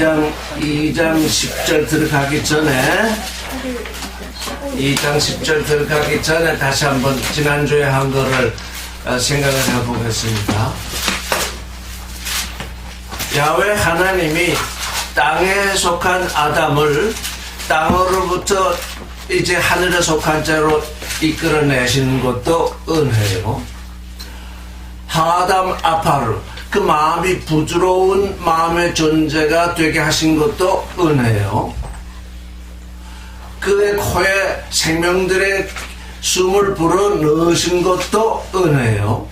2장 10절 들어가기 전에 2장 10절 들어가기 전에 다시 한번 지난주에 한 거를 생각을 해보겠습니다. 야훼 하나님이 땅에 속한 아담을 땅으로부터 이제 하늘에 속한 자로 이끌어내시는 것도 은혜요. 하담 아파르, 그 마음이 부드러운 마음의 존재가 되게 하신 것도 은혜요. 그의 코에 생명들의 숨을 불어 넣으신 것도 은혜요.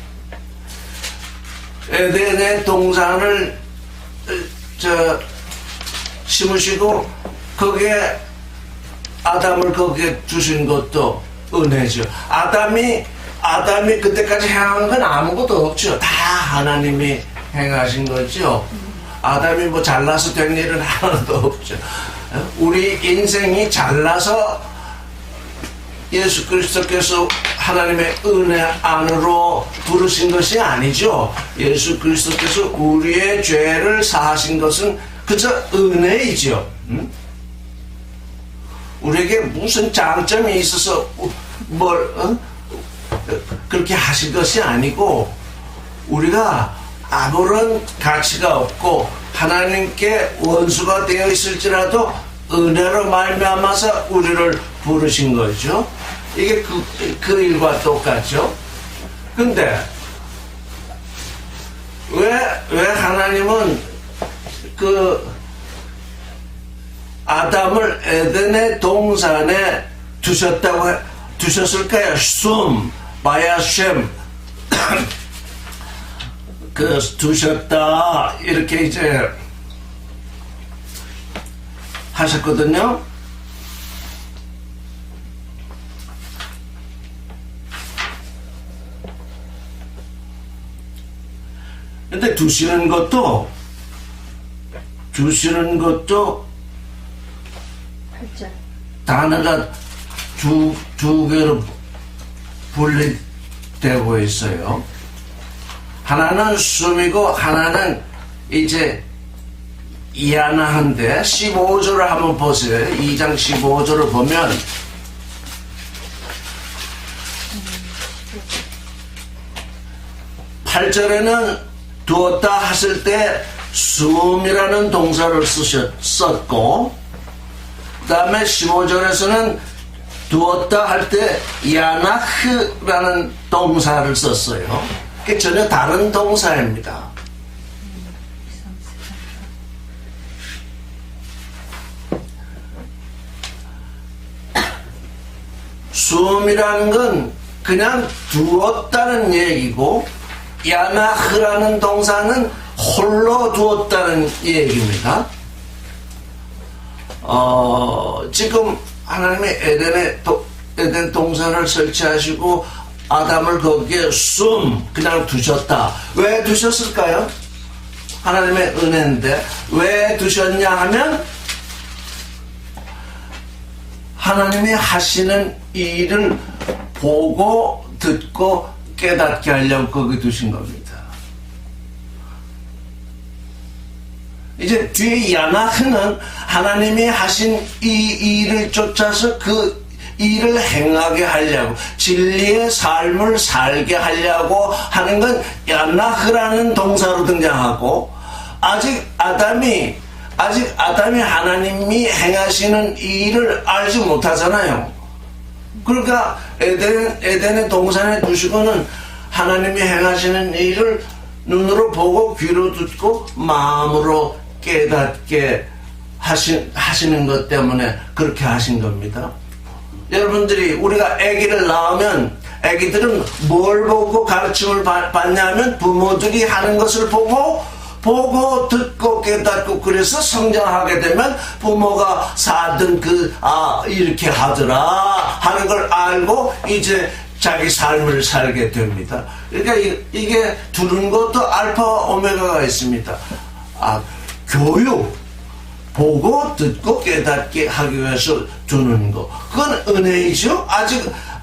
에덴의 동산을 심으시고 거기에 아담을 거기에 주신 것도 은혜죠. 아담이 그때까지 행한 건 아무것도 없죠. 다 하나님이 행하신 거죠. 아담이 뭐 잘나서 된 일은 하나도 없죠. 우리 인생이 잘나서 예수 그리스도께서 하나님의 은혜 안으로 부르신 것이 아니죠. 예수 그리스도께서 우리의 죄를 사하신 것은 그저 은혜이죠. 우리에게 무슨 장점이 있어서 그렇게 하신 것이 아니고, 우리가 아무런 가치가 없고 하나님께 원수가 되어 있을지라도 은혜로 말미암아서 우리를 부르신 거죠. 이게 그 일과 똑같죠. 근데 왜 하나님은 그 아담을 에덴의 동산에 두셨을까요? 숨 바야셴 그 두셨다 이렇게 이제 하셨거든요. 근데 두시는 것도 단어가 두 개로 분리되고 있어요. 하나는 숨이고 하나는 이제 이하나한데 15절을 한번 보세요. 2장 15절을 보면 (8절에는) 두었다 하실 때 숨이라는 동사를 썼고, 그 다음에 15절에서는 두었다 할 때 야나흐라는 동사를 썼어요. 그게 전혀 다른 동사입니다. 숨이라는 건 그냥 두었다는 얘기고, 야나흐라는 동사는 홀로 두었다는 얘기입니다. 지금 하나님이 에덴 동산을 설치하시고 아담을 거기에 그냥 두셨다. 왜 두셨을까요? 하나님의 은혜인데 왜 두셨냐 하면 하나님이 하시는 일을 보고 듣고 깨닫게 하려고 거기 두신 겁니다. 이제 뒤에 야나흐는 하나님이 하신 이 일을 쫓아서 그 일을 행하게 하려고, 진리의 삶을 살게 하려고 하는 건 야나흐라는 동사로 등장하고, 아직 아담이 하나님이 행하시는 일을 알지 못하잖아요. 그러니까 에덴의 동산에 두시고는 하나님이 행하시는 일을 눈으로 보고 귀로 듣고 마음으로 깨닫게 하시는 것 때문에 그렇게 하신 겁니다. 여러분들이 우리가 아기를 낳으면 아기들은 뭘 보고 가르침을 받냐면 부모들이 하는 것을 보고 듣고 깨닫고, 그래서 성장하게 되면 부모가 사든 이렇게 하더라 하는 걸 알고 이제 자기 삶을 살게 됩니다. 그러니까 이게 두는 것도 알파 오메가가 있습니다. 교육, 보고 듣고 깨닫게 하기 위해서 두는 거, 그건 은혜이죠.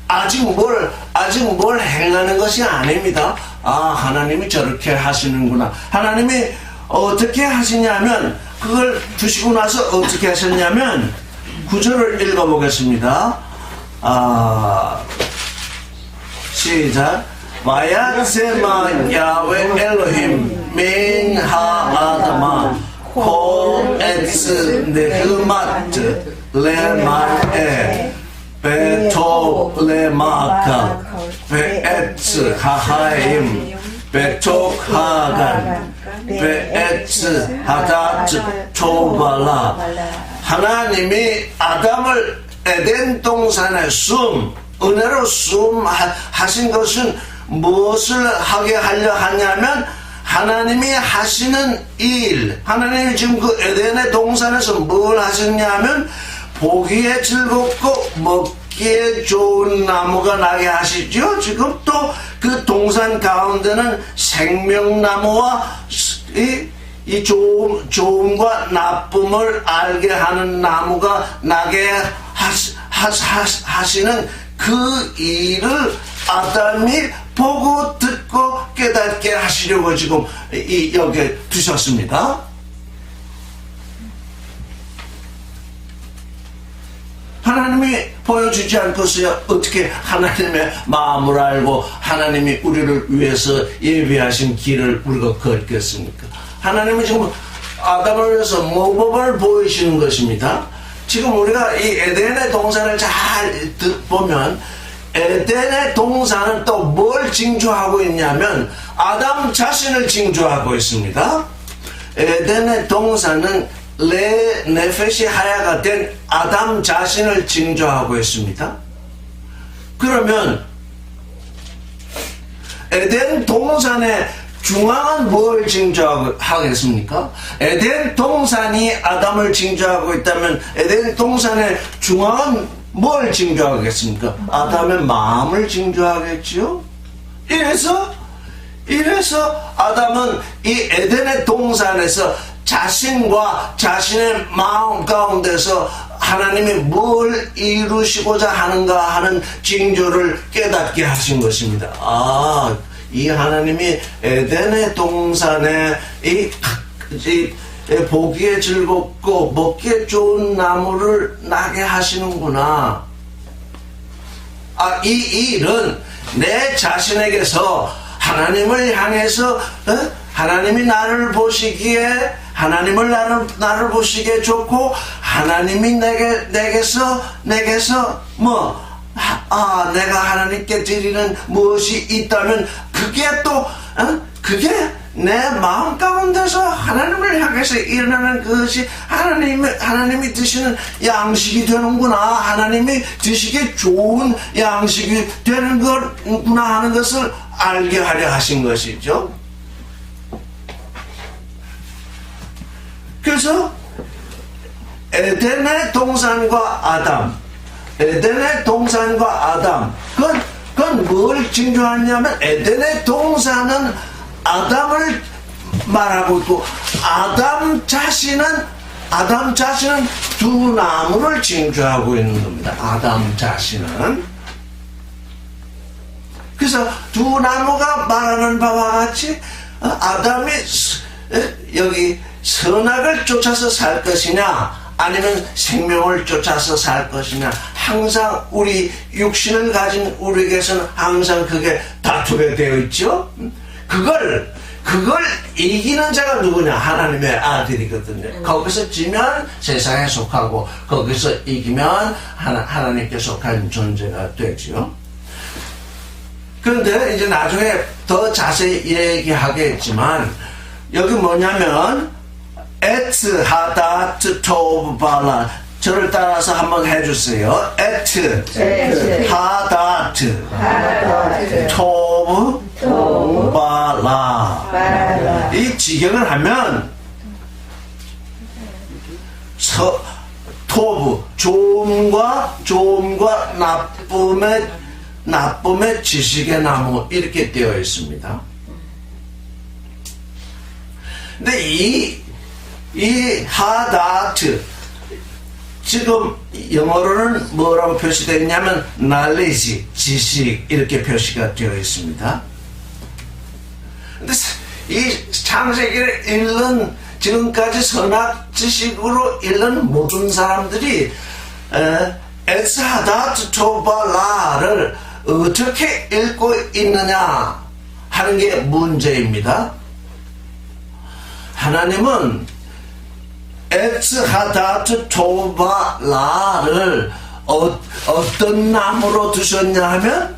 아직 뭘 행하는 것이 아닙니다. 하나님이 저렇게 하시는구나. 하나님이 어떻게 하시냐면 그걸 두시고 나서 어떻게 하셨냐면 9절을 읽어보겠습니다. 시작. 와야세마 야외 엘로힘 맹하 아다마 코 에츠 네흐마트 레마에 베토 레마카 베에츠 하하임 베톡 하간 베에츠 하다트 초발라. 하나님이 아담을 에덴 동산에 은혜로 하신 것은 무엇을 하게 하려 하냐면 하나님이 하시는 일, 하나님이 지금 그 에덴의 동산에서 뭘 하셨냐면 보기에 즐겁고 먹기에 좋은 나무가 나게 하시죠. 지금 또 그 동산 가운데는 생명나무와 이 좋음과 나쁨을 알게 하는 나무가 나게 하시는 그 일을 아담이 보고 듣고 깨닫게 하시려고 지금 여기에 두셨습니다. 하나님이 보여주지 않고서야 어떻게 하나님의 마음을 알고 하나님이 우리를 위해서 예비하신 길을 우리가 걷겠습니까? 하나님은 지금 아담을 위해서 모범을 보이시는 것입니다. 지금 우리가 이 에덴의 동산을 잘 보면 에덴의 동산은 또 뭘 징조하고 있냐면 아담 자신을 징조하고 있습니다. 에덴의 동산은 레 네페시 하야가 된 아담 자신을 징조하고 있습니다. 그러면 에덴 동산의 중앙은 뭘 징조하겠습니까? 에덴 동산이 아담을 징조하고 있다면 에덴 동산의 중앙은 뭘 징조하겠습니까? 아담의 마음을 징조하겠지요? 이래서 아담은 이 에덴의 동산에서 자신과 자신의 마음 가운데서 하나님이 뭘 이루시고자 하는가 하는 징조를 깨닫게 하신 것입니다. 이 하나님이 에덴의 동산에 이 보기에 즐겁고 먹기에 좋은 나무를 나게 하시는구나. 이 일은 내 자신에게서 하나님을 향해서 하나님이 나를 보시기에 나를 보시기에 좋고 하나님이 내게서 내가 하나님께 드리는 무엇이 있다면 그게 내 마음 가운데서 하나님을 향해서 일어나는 것이 하나님이 드시는 양식이 되는구나, 하나님이 드시기에 좋은 양식이 되는 거구나 하는 것을 알게 하려 하신 것이죠. 그래서 에덴의 동산과 아담, 그건 뭘 징조하냐면 에덴의 동산은 아담을 말하고 있고 아담 자신은 두 나무를 징조하고 있는 겁니다. 아담 자신은. 그래서 두 나무가 말하는 바와 같이 아담이 여기 선악을 쫓아서 살 것이냐 아니면 생명을 쫓아서 살 것이냐, 항상 우리 육신을 가진 우리에게서는 항상 그게 다투게 되어 있죠. 그걸 이기는 자가 누구냐? 하나님의 아들이거든요. 거기서 지면 세상에 속하고 거기서 이기면 하나님께 속한 존재가 되죠. 그런데 이제 나중에 더 자세히 얘기하겠지만 여기 뭐냐면 에트 하다트 토브 발라, 저를 따라서 한번 해주세요. 에트 하다트 토브 발라. 이 직역을 하면 토브 좋음과 나쁨의 지식의 나무 이렇게 되어 있습니다. 근데 이 하다트 지금 영어로는 뭐라고 표시되어 있냐면 knowledge, 지식 이렇게 표시가 되어 있습니다. 근데 이 창세기를 읽는 지금까지 선악 지식으로 읽는 모든 사람들이 에스하다트 토발라를 어떻게 읽고 있느냐 하는 게 문제입니다. 하나님은 에스하다트 토발라를 어떤 나무로 두셨냐 하면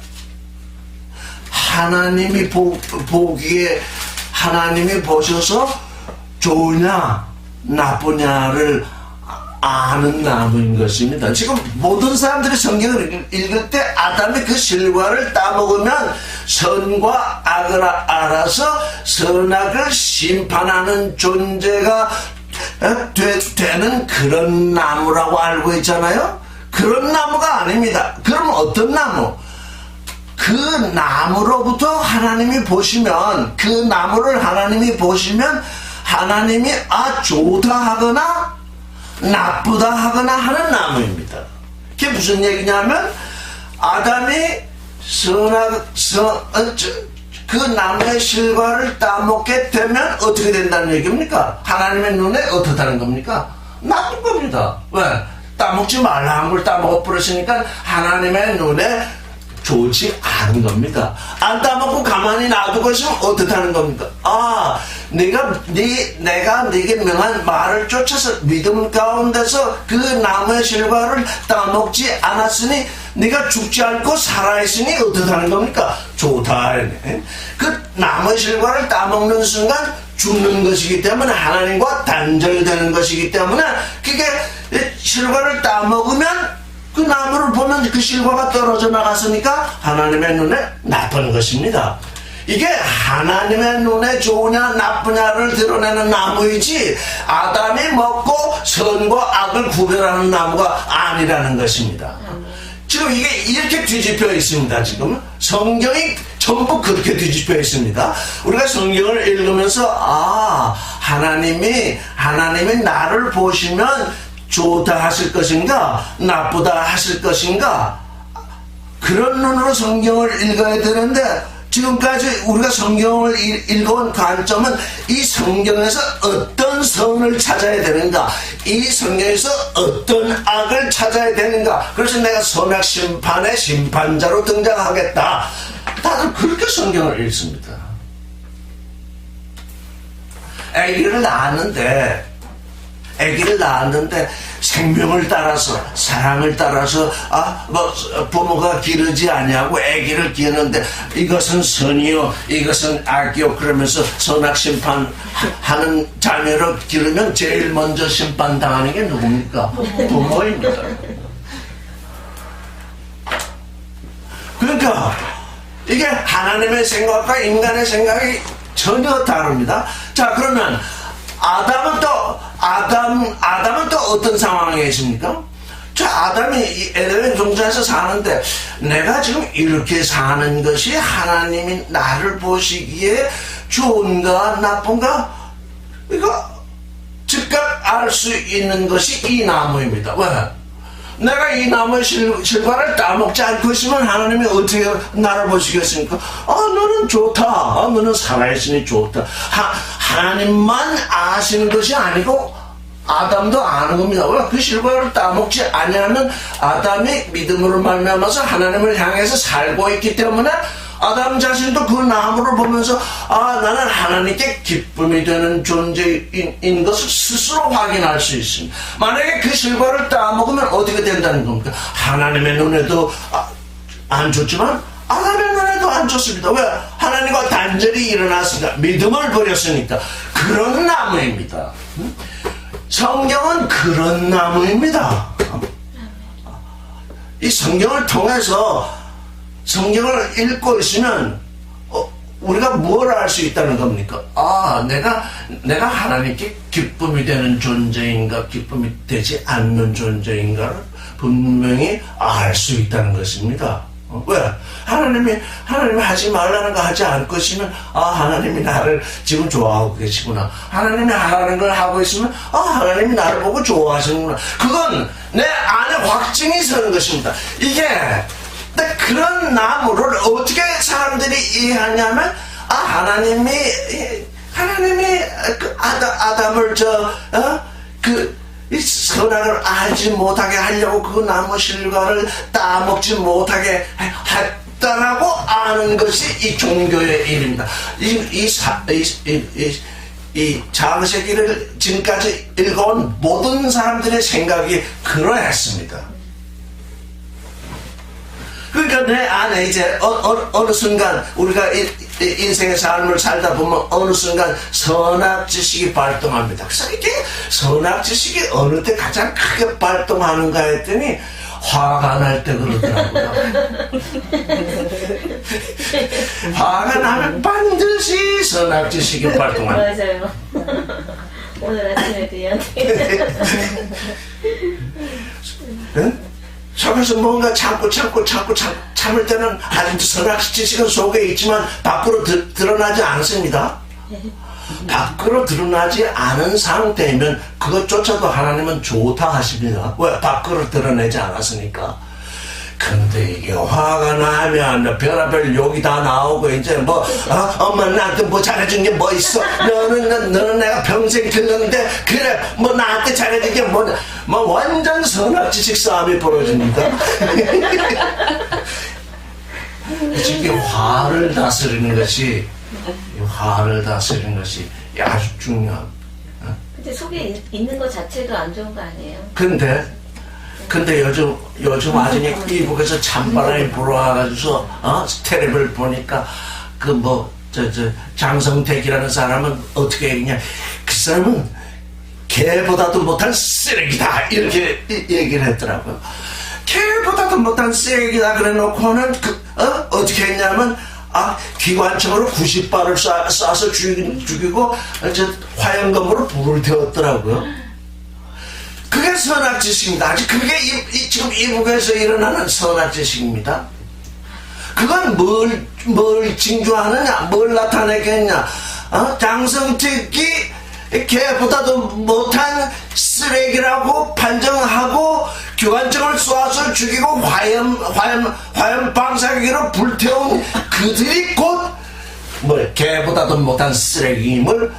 하나님이 보기에 하나님이 보셔서 좋으냐 나쁘냐를 아는 나무인 것입니다. 지금 모든 사람들이 성경을 읽을 때 아담이 그 실과를 따먹으면 선과 악을 알아서 선악을 심판하는 존재가 되는 그런 나무라고 알고 있잖아요. 그런 나무가 아닙니다. 그럼 어떤 나무? 그 나무로부터 하나님이 보시면 그 나무를 하나님이 보시면 하나님이 좋다 하거나 나쁘다 하거나 하는 나무입니다. 그게 무슨 얘기냐면 아담이 그 나무의 실과를 따먹게 되면 어떻게 된다는 얘기입니까? 하나님의 눈에 어떻다는 겁니까? 나쁜 겁니다. 왜? 따먹지 말라 한 걸 따먹어 버렸으니까 하나님의 눈에 좋지 않은 겁니다. 안 따먹고 가만히 놔두고 있으면 어떻다는 겁니까? 내가 네게 명한 말을 쫓아서 믿음 가운데서 그 나무의 실과를 따먹지 않았으니 네가 죽지 않고 살아있으니 어떻다는 겁니까? 좋다. 그 나무의 실과를 따먹는 순간 죽는 것이기 때문에 하나님과 단절되는 것이기 때문에 그게 실과를 따먹으면 그 나무를 보면 그 실과가 떨어져 나갔으니까 하나님의 눈에 나쁜 것입니다. 이게 하나님의 눈에 좋으냐 나쁘냐를 드러내는 나무이지 아담이 먹고 선과 악을 구별하는 나무가 아니라는 것입니다. 지금 이게 이렇게 뒤집혀 있습니다. 지금 성경이 전부 그렇게 뒤집혀 있습니다. 우리가 성경을 읽으면서 하나님이 나를 보시면 좋다 하실 것인가 나쁘다 하실 것인가 그런 눈으로 성경을 읽어야 되는데 지금까지 우리가 성경을 읽어온 관점은 이 성경에서 어떤 선을 찾아야 되는가 이 성경에서 어떤 악을 찾아야 되는가 그래서 내가 선악 심판의 심판자로 등장하겠다. 다들 그렇게 성경을 읽습니다. 아기를 낳았는데 생명을 따라서 사랑을 따라서 부모가 기르지 아니하고 아기를 기르는데 이것은 선이요 이것은 악이요 그러면서 선악 심판하는 자녀를 기르면 제일 먼저 심판당하는 게 누굽니까? 부모입니다. 그러니까 이게 하나님의 생각과 인간의 생각이 전혀 다릅니다. 자 그러면 아담은 또 어떤 상황에 있습니까? 아담이 이 에덴 동산에서 사는데 내가 지금 이렇게 사는 것이 하나님이 나를 보시기에 좋은가 나쁜가? 이거 즉각 알 수 있는 것이 이 나무입니다. 왜? 내가 이 나무의 실과를 따먹지 않고 있으면 하나님이 어떻게 나를 보시겠습니까? 너는 좋다. 너는 살아있으니 좋다. 하나님만 아시는 것이 아니고 아담도 아는 겁니다. 왜? 그 실과를 따먹지 아니하면 아담이 믿음으로 말미암아서 하나님을 향해서 살고 있기 때문에 아담 자신도 그 나무를 보면서 나는 하나님께 기쁨이 되는 존재인 것을 스스로 확인할 수 있습니다. 만약에 그 실과를 따먹으면 어떻게 된다는 겁니까? 하나님의 눈에도 안 좋지만 아담의 눈에도 안 좋습니다. 왜? 하나님과 단절이 일어났으니까 믿음을 버렸으니까 그런 나무입니다. 성경은 그런 나무입니다. 이 성경을 통해서 성경을 읽고 있으면 우리가 뭘 알 수 있다는 겁니까? 내가 하나님께 기쁨이 되는 존재인가 기쁨이 되지 않는 존재인가를 분명히 알 수 있다는 것입니다. 왜? 하나님이 하지 말라는 거 하지 않고 있으면 하나님이 나를 지금 좋아하고 계시구나. 하나님이 하라는 걸 하고 있으면 하나님이 나를 보고 좋아하시는구나. 그건 내 안에 확증이 서는 것입니다. 이게 그런 나무를 어떻게 사람들이 이해하냐면 하나님이 하나님이 그 아담을 이 선악을 알지 못하게 하려고 그 나무 실과를 따먹지 못하게 했다라고 아는 것이 이 종교의 일입니다. 이 창세기를 지금까지 읽어온 모든 사람들의 생각이 그러했습니다. 그러니까 내 안에 이제 어느 순간 우리가 인생의 삶을 살다 보면 어느 순간 선악지식이 발동합니다. 그래서 이게 선악지식이 어느 때 가장 크게 발동하는가 했더니 화가 날 때 그러더라고요. 화가 나면 반드시 선악지식이 발동합니다. 맞아요. 오늘 아침에도 이야기. 응? 속에서 뭔가 참을 때는 아직도 선악지식은 속에 있지만 밖으로 드러나지 않습니다. 밖으로 드러나지 않은 상태이면 그것조차도 하나님은 좋다 하십니다. 왜? 밖으로 드러내지 않았으니까. 근데 이게 화가 나면 별의별 욕이 다 나오고 이제 엄마 나한테 뭐 잘해준 게 뭐 있어? 너는 내가 평생 들었는데 그래 뭐 나한테 잘해준 게 뭐 완전 선악지식 싸움이 벌어집니다. 이게 화를 다스리는 것이 아주 중요합니다. 근데 속에 있는 것 자체도 안 좋은 거 아니에요? 근데 요즘 아직 미국에서 찬바람이 불어와가지고 텔레비를 보니까 장성택이라는 사람은 어떻게 얘기냐, 그 사람은 개보다도 못한 쓰레기다 이렇게 얘기를 했더라고요. 개보다도 못한 쓰레기다 그래놓고는 어떻게 했냐면 기관총으로 90발을 쏴서 죽이고 화염검으로 불을 태웠더라고요. 그게 선악지식입니다. 아직 그게 지금 이북에서 일어나는 선악지식입니다. 그건 뭘 징조하느냐, 뭘 나타내겠냐. 장성택이 걔보다도 못한 쓰레기라고 판정하고 교관총을 쏴서 죽이고 화염 방사기로 불태운 그들이 곧 걔보다도 못한 쓰레기임을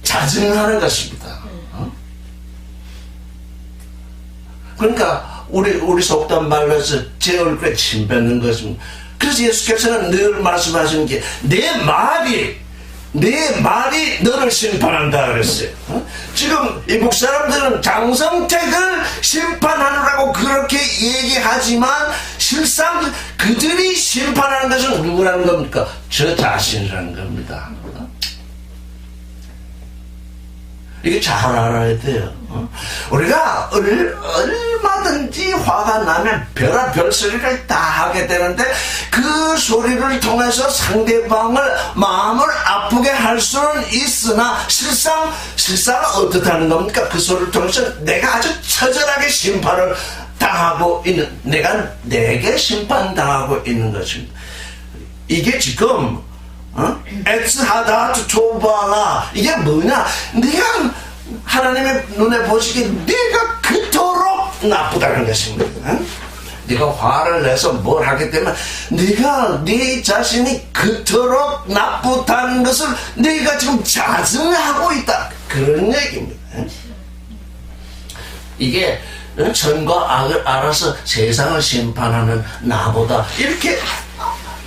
자증하는 것입니다. 그러니까 우리 속담 말로 해서 제 얼굴에 침 뱉는 것입니다. 그래서 예수께서는 늘 말씀하시는 게 내 말이 너를 심판한다 그랬어요. 지금 이북 사람들은 장성택을 심판하느라고 그렇게 얘기하지만 실상 그들이 심판하는 것은 누구라는 겁니까? 저 자신이라는 겁니다. 이게 잘 알아야 돼요. 우리가 얼마든지 화가 나면 별의별 소리를 다 하게 되는데 그 소리를 통해서 상대방을 마음을 아프게 할 수는 있으나 실상 어떻다는 겁니까? 그 소리를 통해서 내가 아주 처절하게 심판을 당하고 있는, 내게 심판당하고 있는 것입니다. 이게 지금 에츠하다 투토바라, 이게 뭐냐? 네가 하나님의 눈에 보시기에 네가 그토록 나쁘다는 것입니다. 네가 화를 내서 뭘 하게 되면 네 자신이 그토록 나쁘다는 것을 네가 지금 자증하고 있다, 그런 얘기입니다. 이게 선과 악을 알아서 세상을 심판하는 나보다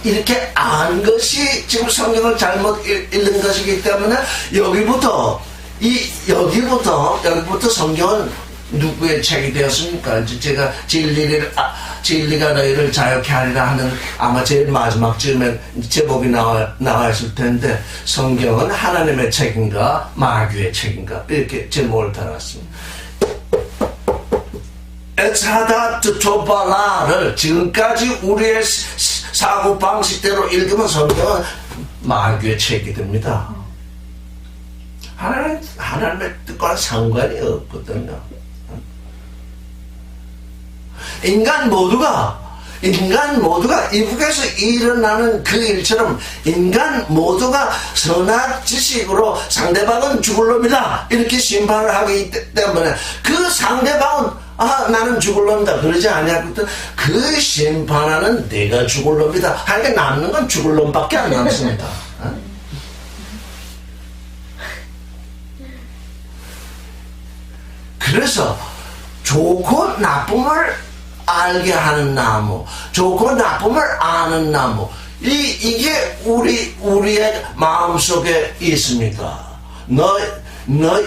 이렇게 아는 것이 지금 성경을 잘못 읽는 것이기 때문에 여기부터 성경은 누구의 책이 되었습니까? 이제 제가 진리가 너희를 자유케 하리라 하는 아마 제일 마지막 쯤에 제목이 나와 있을 텐데, 성경은 하나님의 책인가 마귀의 책인가 이렇게 제목을 달았습니다. 에츠하다 투토바라를 지금까지 우리의 사고방식대로 읽으면 성경은 마귀의 책이 됩니다. 하나님의 뜻과는 상관이 없거든요. 인간 모두가 이북에서 일어나는 그 일처럼 인간 모두가 선악지식으로 상대방은 죽을 놈이다 이렇게 심판을 하기 때문에 그 상대방은 나는 죽을 놈이다 그러지 아니하거든. 그 심판하는 내가 죽을 놈이다 하니까 남는 건 죽을 놈밖에 안 남습니다. 그래서 좋고 나쁨을 알게 하는 나무, 좋고 나쁨을 아는 나무, 이게 우리의 마음속에 있습니까? 너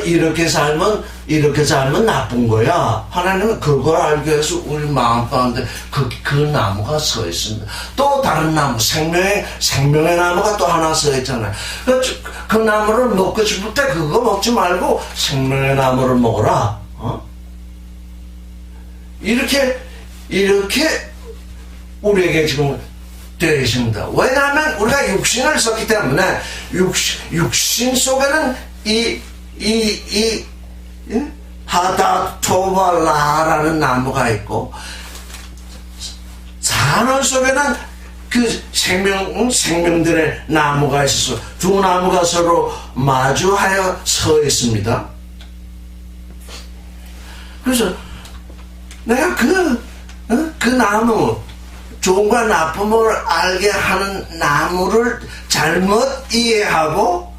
이렇게 살면 나쁜 거야. 하나님은 그걸 알기 위해서 우리 마음 가운데 그 나무가 서 있습니다. 또 다른 나무, 생명의 나무가 또 하나 서 있잖아요. 그 나무를 먹고 싶을 때 그거 먹지 말고 생명의 나무를 먹어라. 이렇게 우리에게 지금 되어 있습니다. 왜냐하면 우리가 육신을 썼기 때문에 육신 속에는 하다토발라라는 나무가 있고, 산원 속에는 그 생명들의 나무가 있어서 두 나무가 서로 마주하여 서 있습니다. 그래서 내가 그 나무, 좋은과 나쁨을 알게 하는 나무를 잘못 이해하고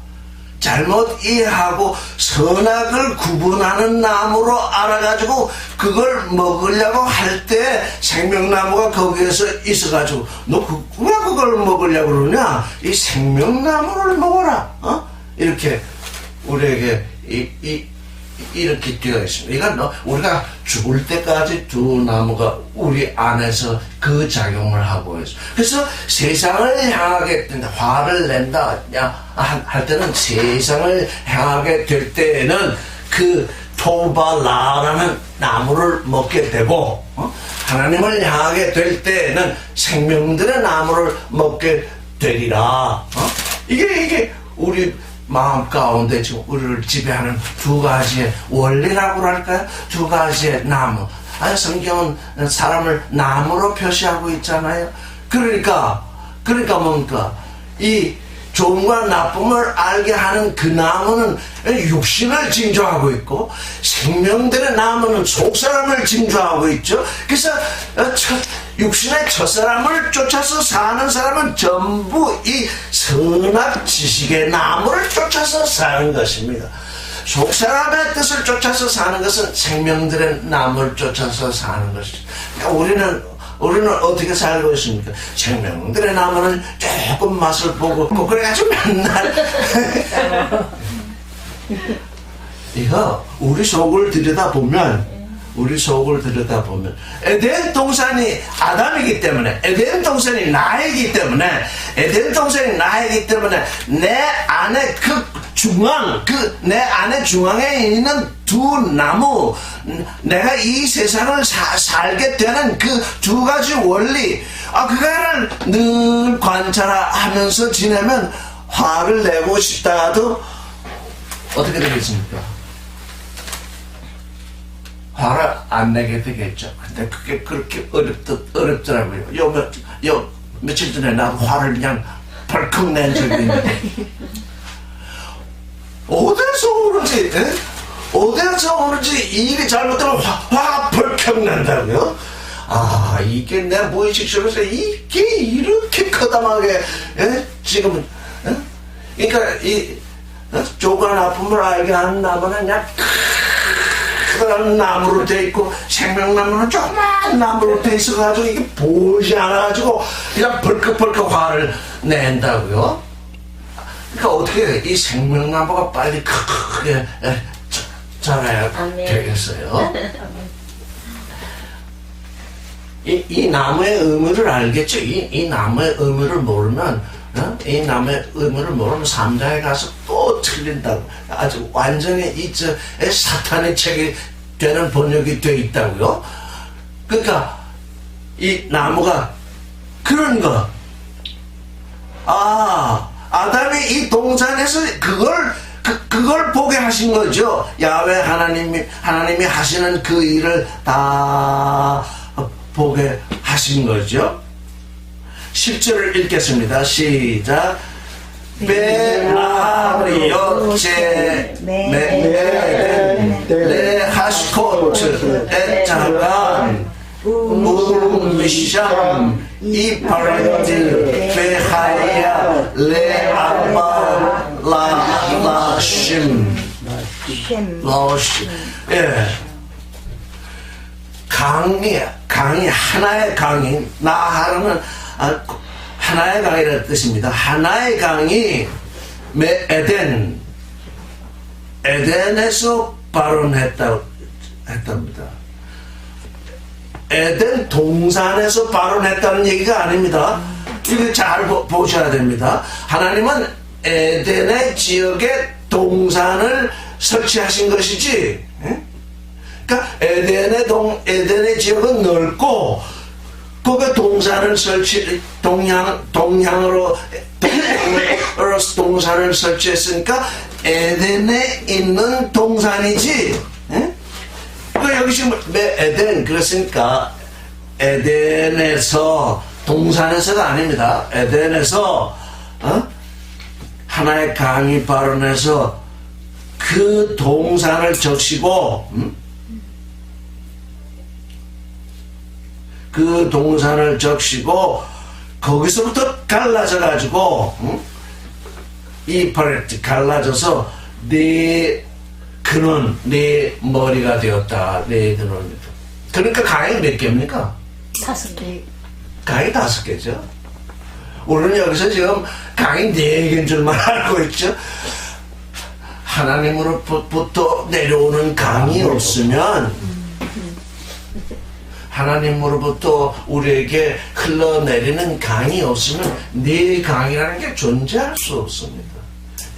선악을 구분하는 나무로 알아가지고 그걸 먹으려고 할 때 생명나무가 거기에서 있어가지고 너 왜 그걸 먹으려고 그러냐? 이 생명나무를 먹어라. 이렇게 우리에게 이렇게 되어 있습니다. 그러니까 우리가 죽을 때까지 두 나무가 우리 안에서 그 작용을 하고 있어요. 그래서 세상을 향하게 된다, 화를 낸다 할 때는, 세상을 향하게 될 때에는 그 토발라라는 나무를 먹게 되고, 하나님을 향하게 될 때에는 생명들의 나무를 먹게 되리라. 이게 우리 마음 가운데 지금 우리를 지배하는 두 가지의 원리라고 할까요? 두 가지의 나무. 성경은 사람을 나무로 표시하고 있잖아요. 그러니까 뭡니까? 이 좋음과 나쁨을 알게 하는 그 나무는 육신을 징조하고 있고, 생명들의 나무는 속사람을 징조하고 있죠. 그래서 육신의 첫사람을 쫓아서 사는 사람은 전부 이 선악 지식의 나무를 쫓아서 사는 것입니다. 속사람의 뜻을 쫓아서 사는 것은 생명들의 나무를 쫓아서 사는 것입니다. 그러니까 우리는 어떻게 살고 있습니까? 생명들의 나무는 조금 맛을 보고 그래가지고 맨날 이거 우리 속을 들여다보면 에덴 동산이 아담이기 때문에, 에덴 동산이 나이기 때문에 내 안에 내 안에 중앙에 있는 두 나무, 내가 이 세상을 살게 되는 그 두 가지 원리, 그거를 늘 관찰하면서 지내면 화를 내고 싶다가도 어떻게 되겠습니까? 화를 안 내게 되겠죠. 근데 그게 그렇게 어렵더라고요. 며칠 전에 나도 화를 그냥 벌컥 낸 적이 있는데, 어디서 오는지 일이 잘못되면 화가 벌컥 난다고요? 이게 내 무의식 속에서 이게 이렇게 커다랗게, 지금은, 그러니까 좋은 아픔을 알게 하는 나무는 그냥 크다란 나무로 돼 있고, 생명나무는 조그만 나무로 돼 있어가지고 이게 보이지 않아가지고 그냥 벌컥벌컥 화를 낸다고요? 그러니까 어떻게 이 생명나무가 빨리 크게 자라야 되겠어요? 이 나무의 의미를 알겠죠? 이 나무의 의미를 모르면, 이 나무의 의미를 모르면 3장에 가서 또 틀린다고. 아주 완전히 사탄의 책이 되는 번역이 되어 있다고요? 그러니까 이 나무가 그런 거. 아담이 이 동산에서 그걸 보게 하신 거죠. 야훼 하나님이 하시는 그 일을 다 보게 하신 거죠. 10절을 읽겠습니다. 시작. 베아리오체 레하스코트 에타간 우미샴 이파레트 베하야 레아마 라심. 예. 강이 하나의 강이 나하라는 하나의 강이라는 뜻입니다. 하나의 강이 에덴에서 발원했답니다. 에덴 동산에서 발원했다는 얘기가 아닙니다. 이거 잘 보셔야 됩니다. 하나님은 에덴의 지역에 동산을 설치하신 것이지. 그러니까 에덴의 지역은 넓고 거기에 동산을 동양으로 동산을 설치했으니까 에덴에 있는 동산이지. 여기 지금 에덴 그랬으니까 에덴에서 동산에서가 아닙니다. 에덴에서 하나의 강이 발원해서 그 동산을 적시고 그 동산을 적시고 거기서부터 갈라져 가지고 이파리 갈라져서 그는 네 머리가 되었다. 네 그는. 그러니까 강이 몇 개입니까? 5개. 강이 5개죠. 우리는 여기서 지금 강이 4개인 줄만 알고 있죠. 하나님으로부터 내려오는 강이 없으면 하나님으로부터 우리에게 흘러내리는 강이 없으면 네 강이라는 게 존재할 수 없습니다.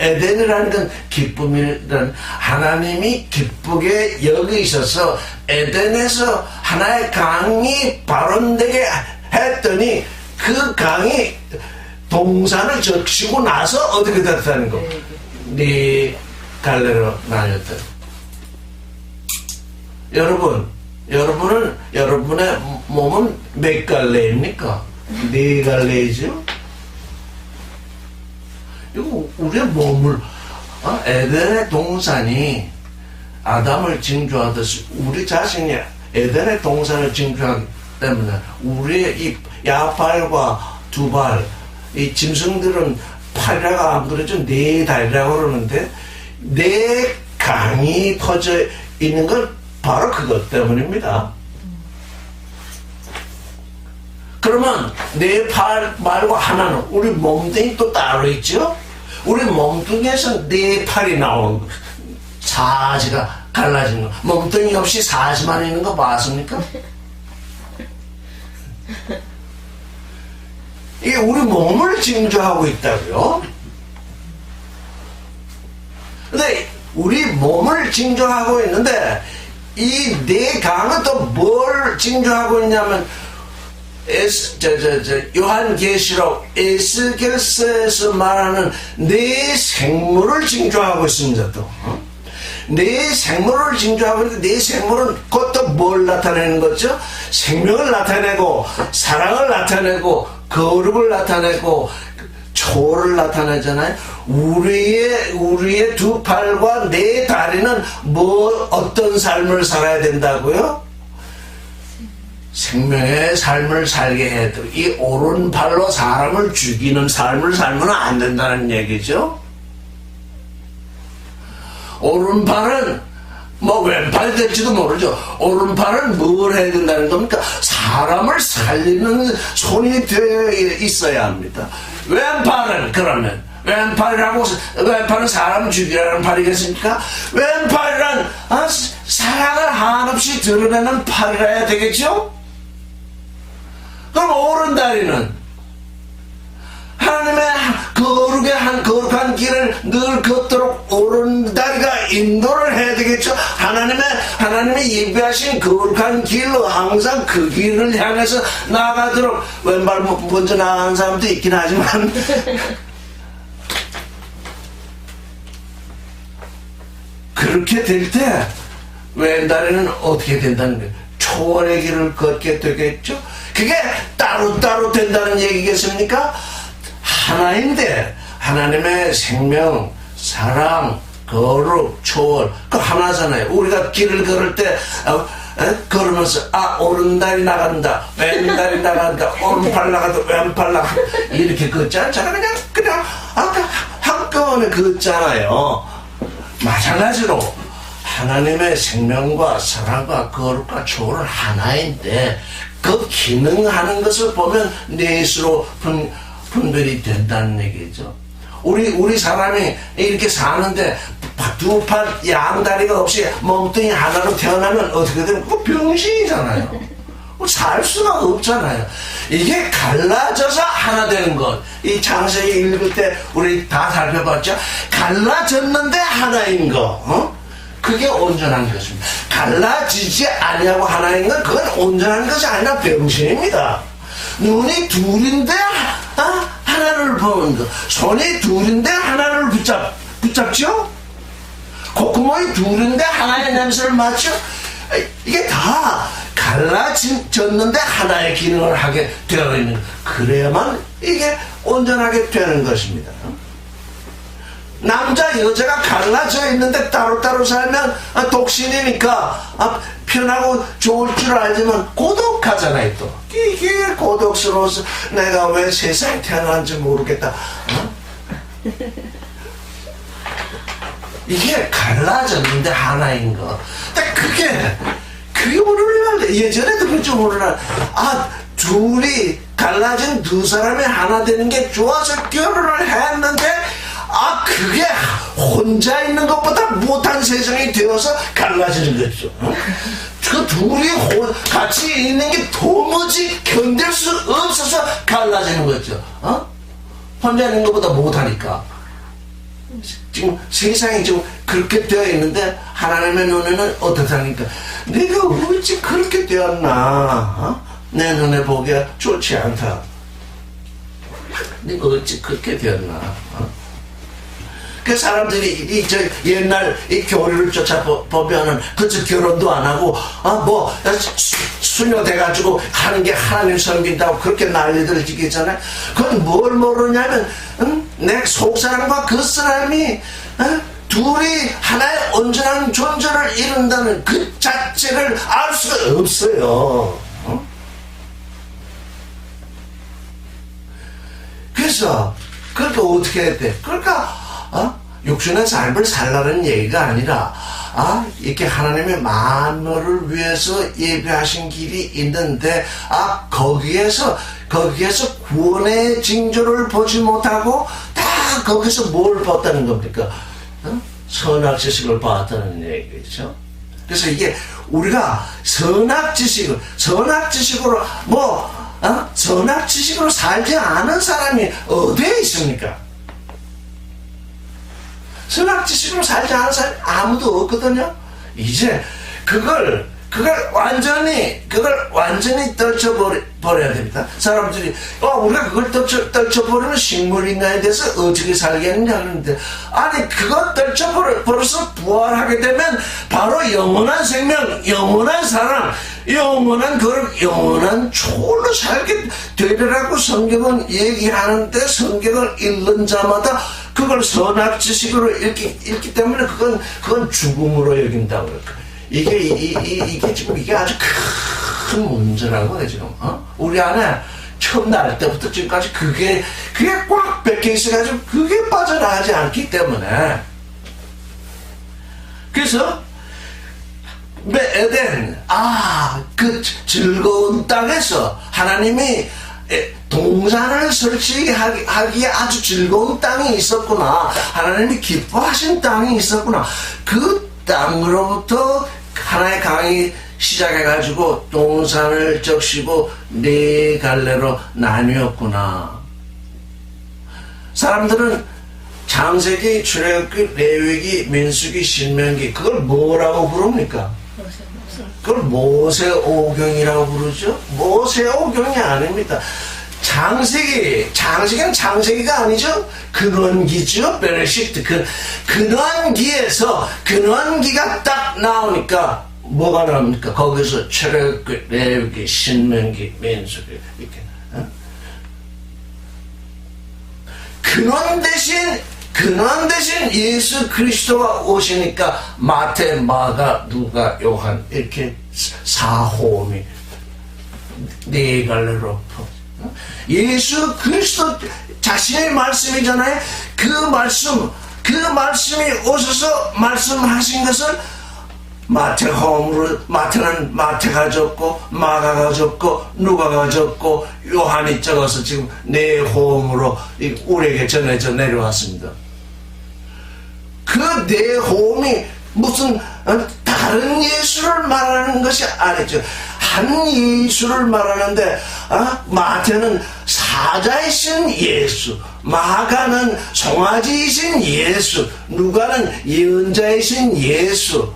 에덴이라는 건 기쁨이란 하나님이 기쁘게 여기셔서 에덴에서 하나의 강이 발원되게 했더니 그 강이 동산을 적시고 나서 어떻게 됐다는 거? 네 갈래로 나뉘었다. 여러분의 몸은 몇 갈래입니까? 4갈래이죠? 이거 우리의 몸을 에덴의 동산이 아담을 징조하듯이 우리 자신이 에덴의 동산을 징조하기 때문에 우리의 이 야팔과 두발 이 짐승들은 팔이라고 안 그러죠. 4다리라고 그러는데 4강이 퍼져 있는 건 바로 그것 때문입니다. 그러면 4팔 말고 하나는 우리 몸뚱이 또 따로 있죠. 우리 몸뚱이에서 4팔이 나오는 거, 사지가 갈라진 거. 몸뚱이 없이 사지만 있는 거 봤습니까? 이게 우리 몸을 징조하고 있다고요. 근데 우리 몸을 징조하고 있는데 이 4강은 또 뭘 징조하고 있냐면 요한계시록 에스겔서에서 말하는 4생물을 징조하고 있습니다. 또 4생물을 징조하고 있는데 4생물은 그것도 뭘 나타내는 거죠? 생명을 나타내고 사랑을 나타내고 거룩을 나타내고 초를 나타내잖아요. 우리의 2팔과 4다리는 어떤 삶을 살아야 된다고요? 생명의 삶을 살게 해도 이 오른팔로 사람을 죽이는 삶을 살면 안 된다는 얘기죠. 오른팔은 왼팔 될지도 모르죠. 오른팔은 뭘 해야 된다는 겁니까? 사람을 살리는 손이 되어 있어야 합니다. 왼팔은 그러면 왼팔은 사람을 죽이라는 팔이겠습니까? 왼팔이란 사랑을 한없이 드러내는 팔이라 해야 되겠죠? 그럼 오른다리는 하나님의 거룩한 길을 늘 걷도록 오른다리가 인도를 해야 되겠죠. 하나님의 예비하신 거룩한 길로 항상 그 길을 향해서 나아가도록 왼발 먼저 나가는 사람도 있긴 하지만 그렇게 될 때 왼다리는 어떻게 된다는 거예요? 초월의 길을 걷게 되겠죠. 그게 따로따로 된다는 얘기겠습니까? 하나인데 하나님의 생명, 사랑, 거룩, 초월 그 하나잖아요. 우리가 길을 걸을 때 걸으면서 오른다리 나간다, 왼다리 나간다, 오른팔 나간다, 왼팔 나간다 이렇게 걷잖아요. 그냥 한꺼번에 걷잖아요. 마찬가지로 하나님의 생명과 사랑과 거룩과 조를 하나인데 그 기능하는 것을 보면 넷으로 분별이 된다는 얘기죠. 우리 사람이 이렇게 사는데 두 팔 양다리가 없이 몸뚱이 하나로 태어나면 어떻게 되면 그 병신이잖아요. 살 수가 없잖아요. 이게 갈라져서 하나 되는 것. 이 창세기 읽을 때 우리 다 살펴봤죠. 갈라졌는데 하나인 거. 그게 온전한 것입니다. 갈라지지 아니하고 하나인 건 그건 온전한 것이 아니라 병신입니다. 눈이 둘인데 하나를 보는 것. 손이 둘인데 하나를 붙잡죠. 콧구멍이 둘인데 하나의 냄새를 맡죠. 이게 다 갈라졌는데 하나의 기능을 하게 되어 있는, 그래야만 이게 온전하게 되는 것입니다. 남자 여자가 갈라져 있는데 따로따로 살면 독신이니까 편하고 좋을 줄 알지만 고독하잖아요. 또 이게 고독스러워서 내가 왜 세상에 태어난지 모르겠다. 이게 갈라졌는데 하나인 거. 근데 그게 오늘날, 예전에도 그렇죠. 오늘날 둘이 갈라진 두 사람이 하나 되는 게 좋아서 결혼을 했는데 그게 혼자 있는 것보다 못한 세상이 되어서 갈라지는 거죠. 그 둘이 같이 있는 게 도무지 견딜 수 없어서 갈라지는 거죠. 혼자 있는 것보다 못하니까. 지금 세상이 지금 그렇게 되어 있는데 하나님의 눈에는 어떻다니까. 내가 어찌 그렇게 되었나? 내 눈에 보기에 좋지 않다. 내가 어찌 그렇게 되었나? 그 사람들이 옛날 이 교리를 쫓아보면은 그저 결혼도 안 하고 수녀 돼가지고 하는 게 하나님 섬긴다고 그렇게 난리들을 지기잖아요. 그건 뭘 모르냐면 내 속사람과 그 사람이 둘이 하나의 온전한 존재를 이룬다는 그 자체를 알 수가 없어요. 그래서 그러니까 어떻게 해야 돼? 그러니까 육신의 삶을 살라는 얘기가 아니라 이렇게 하나님의 만물을 위해서 예배하신 길이 있는데 거기에서 구원의 징조를 보지 못하고 다 거기서 뭘 봤다는 겁니까? 선악 지식을 봤다는 얘기죠. 그래서 이게 우리가 선악 지식으로 선악 지식으로 살지 않은 사람이 어디에 있습니까? 선악 지식으로 살지 않은 사람이 아무도 없거든요. 이제 그걸 완전히 떨쳐버려야 됩니다. 사람들이 우리가 그걸 떨쳐버리면 식물인간에 대해서 어떻게 살겠느냐 하는데, 그거 떨쳐버려서 부활하게 되면 바로 영원한 생명, 영원한 사랑, 영원한 초월로 살게 되리라고 성경은 얘기하는데, 성경을 읽는 자마다 그걸 선악 지식으로 읽기 때문에 그건 죽음으로 여긴다고요. 이게 지금 이게 아주 큰 문제라고 해, 지금. 우리 안에 처음 날 때부터 지금까지 그게 꽉 뺏겨 있어가지고 그게 빠져나가지 않기 때문에. 그래서, 에덴, 그 즐거운 땅에서 하나님이 동산을 설치하기에 아주 즐거운 땅이 있었구나. 하나님이 기뻐하신 땅이 있었구나. 그 땅으로부터 하나의 강이 시작해가지고 동산을 적시고 네 갈래로 나뉘었구나. 사람들은 창세기, 출애굽기, 레위기, 민수기, 신명기 그걸 뭐라고 부릅니까? 그걸 모세오경이라고 부르죠. 모세오경이 아닙니다. 창세기는 창세기가 아니죠. 근원기죠. 베레시트. 근원기가 딱 나오니까 뭐가 나옵니까? 거기서 출애굽기, 레위기, 신명기, 민수기 이렇게. 근원 대신 예수 그리스도가 오시니까 마태, 마가, 누가, 요한 이렇게 사호음이 네 갈래로 예수 그리스도 자신의 말씀이잖아요. 그 말씀이 오셔서 말씀하신 것을 마태가 허물을, 마태는 마태가 적고 마가가 적고 누가가 적고 요한이 적어서 지금 네 호음으로 우리에게 전해져 내려왔습니다. 그 네 호음이 무슨 다른 예수를 말하는 것이 아니죠. 한 예수를 말하는데 마태는 사자이신 예수, 마가는 송아지이신 예수, 누가는 예언자이신 예수,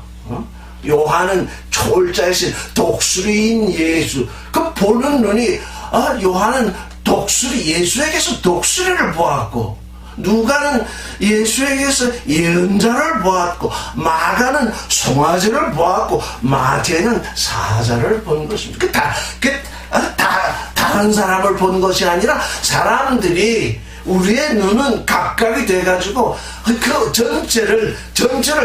요한은 초월자이신 독수리인 예수. 그 보는 눈이 요한은 독수리, 예수에게서 독수리를 보았고, 누가는 예수에게서 예언자를 보았고, 마가는 송아지를 보았고, 마태는 사자를 본 것입니다. 다른 사람을 본 것이 아니라 사람들이 우리의 눈은 각각이 돼가지고 그 전체를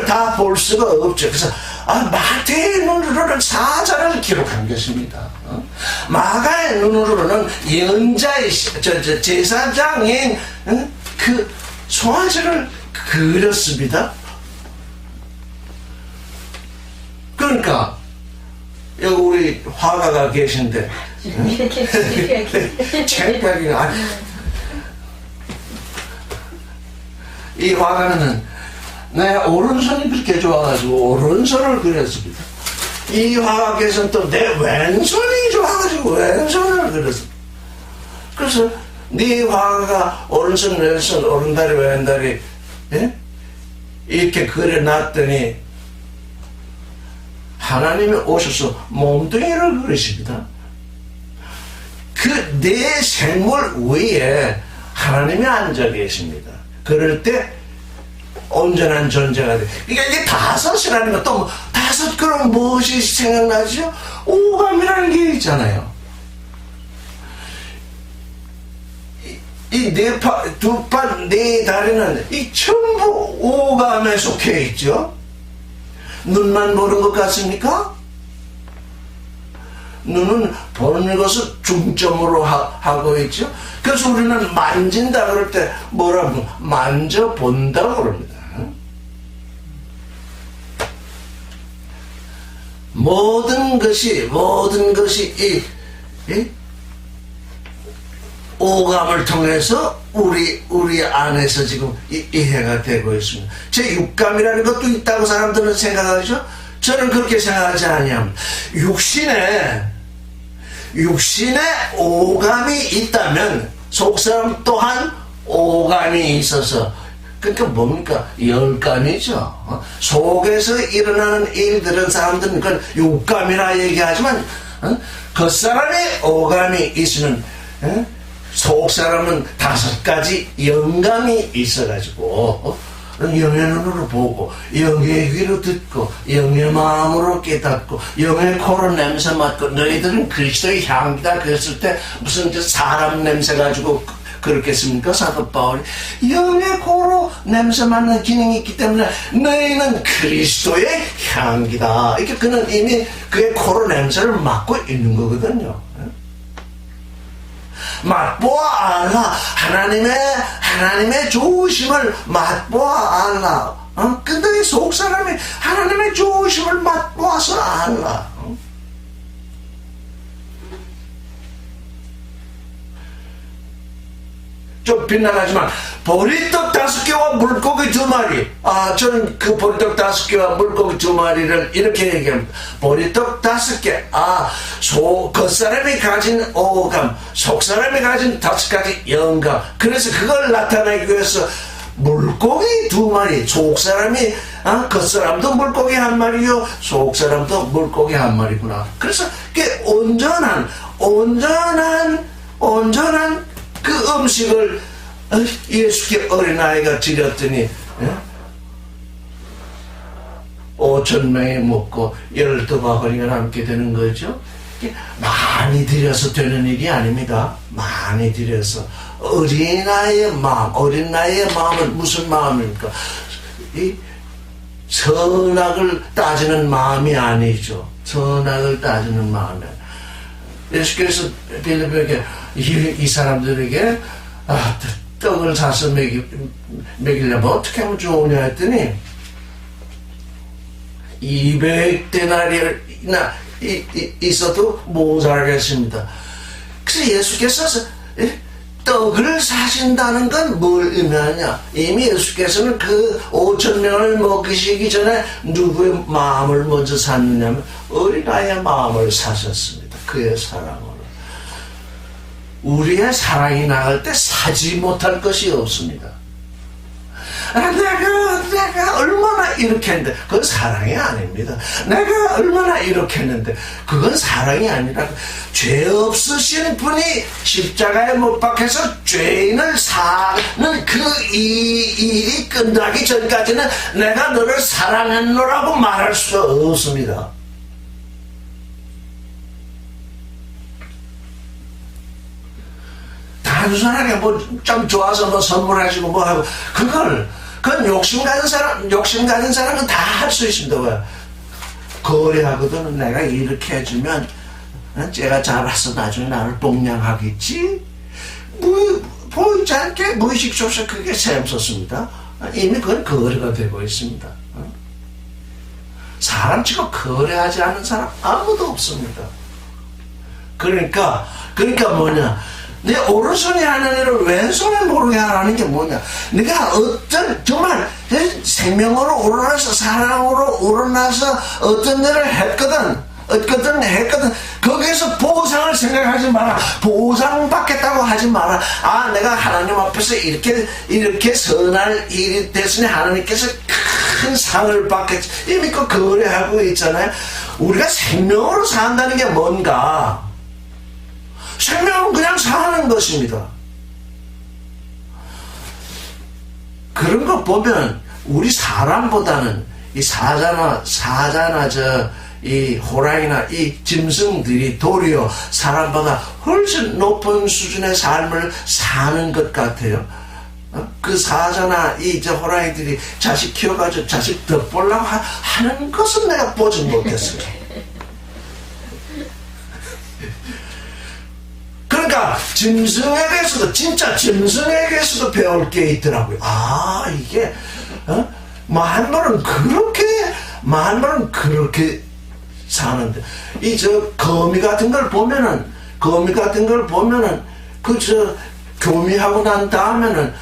다 볼 수가 없죠. 그래서 마태의 눈으로는 사자를 기록한 것입니다. 마가의 눈으로는 예언자의 제사장인 그 송아지를 그렸습니다. 그러니까 여기 우리 화가가 계신데 창피하게 이 화가는 내 오른손이 그렇게 좋아가지고 오른손을 그렸습니다. 이 화가께서는 또 내 왼손이 좋아가지고 왼손을 그렸습니다. 그래서 네 화가가 오른손 왼손 오른다리 왼다리 이렇게 그려놨더니 하나님이 오셔서 몸뚱이를 그리십니다. 그 네 생물 위에 하나님이 앉아 계십니다. 그럴 때 온전한 존재가 돼. 그러니까 이게 다섯이라는 거, 또 다섯, 그럼 무엇이 생각나죠? 오감이라는 게 있잖아요. 이 네 두 팔, 네 다리는 이 전부 오감에 속해 있죠. 눈만 보는 것 같습니까? 눈은 보는 것을 중점으로 하고 있죠. 그래서 우리는 만진다 그럴 때 뭐라고 만져본다고 그럽니다. 모든 것이 이 오감을 통해서 우리 안에서 지금 이해가 되고 있습니다. 제 육감이라는 것도 있다고 사람들은 생각하죠. 저는 그렇게 생각하지 않습니다. 육신에 오감이 있다면 속사람 또한 오감이 있어서, 그러니까 뭡니까? 열감이죠. 속에서 일어나는 일들은 사람들은 그걸 육감이라 얘기하지만 겉사람의 오감이 있으면 속사람은 5가지 영감이 있어가지고 영의 눈으로 보고, 영의 귀로 듣고, 영의 마음으로 깨닫고, 영의 코로 냄새 맡고, 너희들은 그리스도의 향기다 그랬을 때 무슨 사람 냄새 가지고 그렇겠습니까? 사도 바울이 영의 코로 냄새 맡는 기능이 있기 때문에 너희는 그리스도의 향기다. 이렇게 그는 이미 그의 코로 냄새를 맡고 있는 거거든요. 맛보아 알라. 하나님의 좋으심을 맛보아 알라. 근데 속사람이 하나님의 좋으심을 맛보아서 알라. 좀 빗나가지만 보리떡 5개와 물고기 2마리. 저는 그 보리떡 5개와 물고기 2마리를 이렇게 얘기합니다. 보리떡 5개. 겉사람이 가진 오감, 속사람이 가진 5가지 영감. 그래서 그걸 나타내기 위해서 물고기 2마리. 속사람이 겉사람도 물고기 1마리요, 속사람도 물고기 1마리구나. 그래서 그게 온전한 그 음식을 예수께 어린아이가 드렸더니 5,000명이 먹고 12바구니가 남게 되는 거죠. 많이 드려서 되는 일이 아닙니다. 많이 드려서. 어린 나이의 마음은 무슨 마음입니까? 이 선악을 따지는 마음이 아니죠. 선악을 따지는 마음이 아니죠. 예수께서 빌립보에게 이 사람들에게 떡을 사서 먹이려면 어떻게 하면 좋으냐 했더니 200데나리나 있어도 모자라겠습니다. 그래서 예수께서 떡을 사신다는 건 뭘 의미하냐? 이미 예수께서는 그 5,000명을 먹이시기 전에 누구의 마음을 먼저 샀느냐면 어린아이의 마음을 사셨습니다. 그의 사랑으로. 우리의 사랑이 나갈 때 사지 못할 것이 없습니다. 내가 얼마나 이렇게 했는데 그건 사랑이 아닙니다. 내가 얼마나 이렇게 했는데 그건 사랑이 아니라 죄 없으신 분이 십자가에 못 박혀서 죄인을 사는 그 일이 끝나기 전까지는 내가 너를 사랑했노라고 말할 수 없습니다. 단순하게 뭐 좀 좋아서 뭐 선물해주고 뭐 하고 그건 욕심 가진 사람은 다 할 수 있습니다. 왜? 거래하거든. 내가 이렇게 해주면 쟤가 자라서 나중에 나를 복양하겠지. 보이지 않게 무의식 속에서 그게 샘솟습니다. 이미 그건 거래가 되고 있습니다. 사람치고 거래하지 않은 사람 아무도 없습니다. 그러니까 뭐냐? 내 오른손이 하는 일을 왼손에 모르게 하라는 게 뭐냐? 네가 어떤 정말 생명으로 우러나서 사랑으로 우러나서 어떤 일을 했거든 거기에서 보상을 생각하지 마라. 보상받겠다고 하지 마라. 아, 내가 하나님 앞에서 이렇게 선할 일이 됐으니 하나님께서 큰 상을 받겠지. 이미 그 거래하고 있잖아요. 우리가 생명으로 산다는 게 뭔가? 생명은 그냥 사는 것입니다. 그런 거 보면 우리 사람보다는 이 사자나 이 호랑이나 이 짐승들이 도리어 사람보다 훨씬 높은 수준의 삶을 사는 것 같아요. 그 사자나 호랑이들이 자식 키워가지고 자식 덧보려고 하는 것은 내가 보지 못했어요. 그러니까 짐승에게서도 진짜 짐승에게서도 배울 게 있더라고요. 아, 이게 만물은 그렇게 사는데 거미 같은 걸 보면은 교미하고 난 다음에는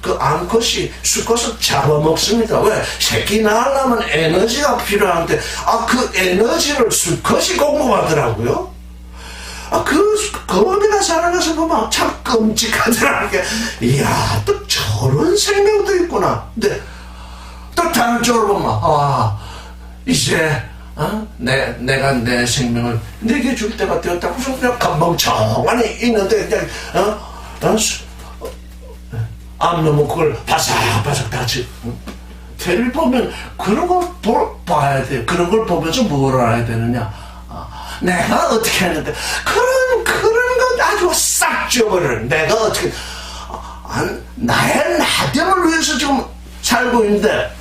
그 암컷이 수컷을 잡아먹습니다. 왜? 새끼 낳으려면 에너지가 필요한데 그 에너지를 수컷이 공급하더라고요. 그 거미가 사는 것을 보면 참 끔찍하더라는 게, 이야, 또 저런 생명도 있구나. 근데 또 다른 쪽으로 보면 이제 내가 내 생명을 내게 줄 때가 되었다고 해서 그냥 멍청하니 있는데 그냥 안 넘으면 그걸 바삭바삭 다치. 테레비 보면 그런 걸 봐야 돼요. 그런 걸 보면서 뭘 알아야 되느냐? 내가 어떻게 했는데 그런 거 아주 싹 지워버려요. 내가 어떻게 나의 나됨을 위해서 지금 살고 있는데,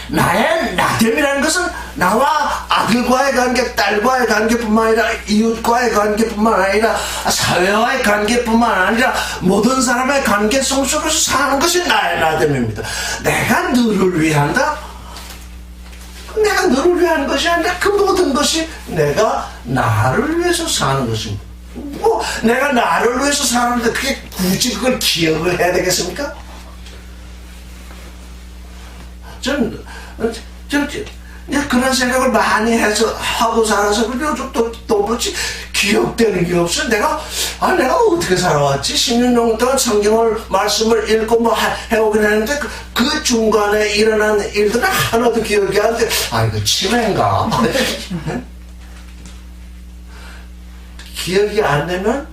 나의 나됨이라는 것은 나와 아들과의 관계, 딸과의 관계뿐만 아니라 이웃과의 관계뿐만 아니라 사회와의 관계뿐만 아니라 모든 사람의 관계성 속에서 사는 것이 나의 나됨입니다. 내가 너를 위한다? 내가 너를 위한 것이 아니라 그 모든 것이 내가 나를 위해서 사는 것입니다. 내가 나를 위해서 사는데 그게 굳이 그걸 기억을 해야 되겠습니까? 저는 그런 생각을 많이 해서 하고 살아서 요즘 또 뭐지 기억되는 게 없어. 내가 어떻게 살아왔지? 10년 동안 성경을 말씀을 읽고 뭐 해오긴 했는데 그 중간에 일어난 일들은 하나도 기억이 안 돼. 이거 치매인가? 기억이 안 되면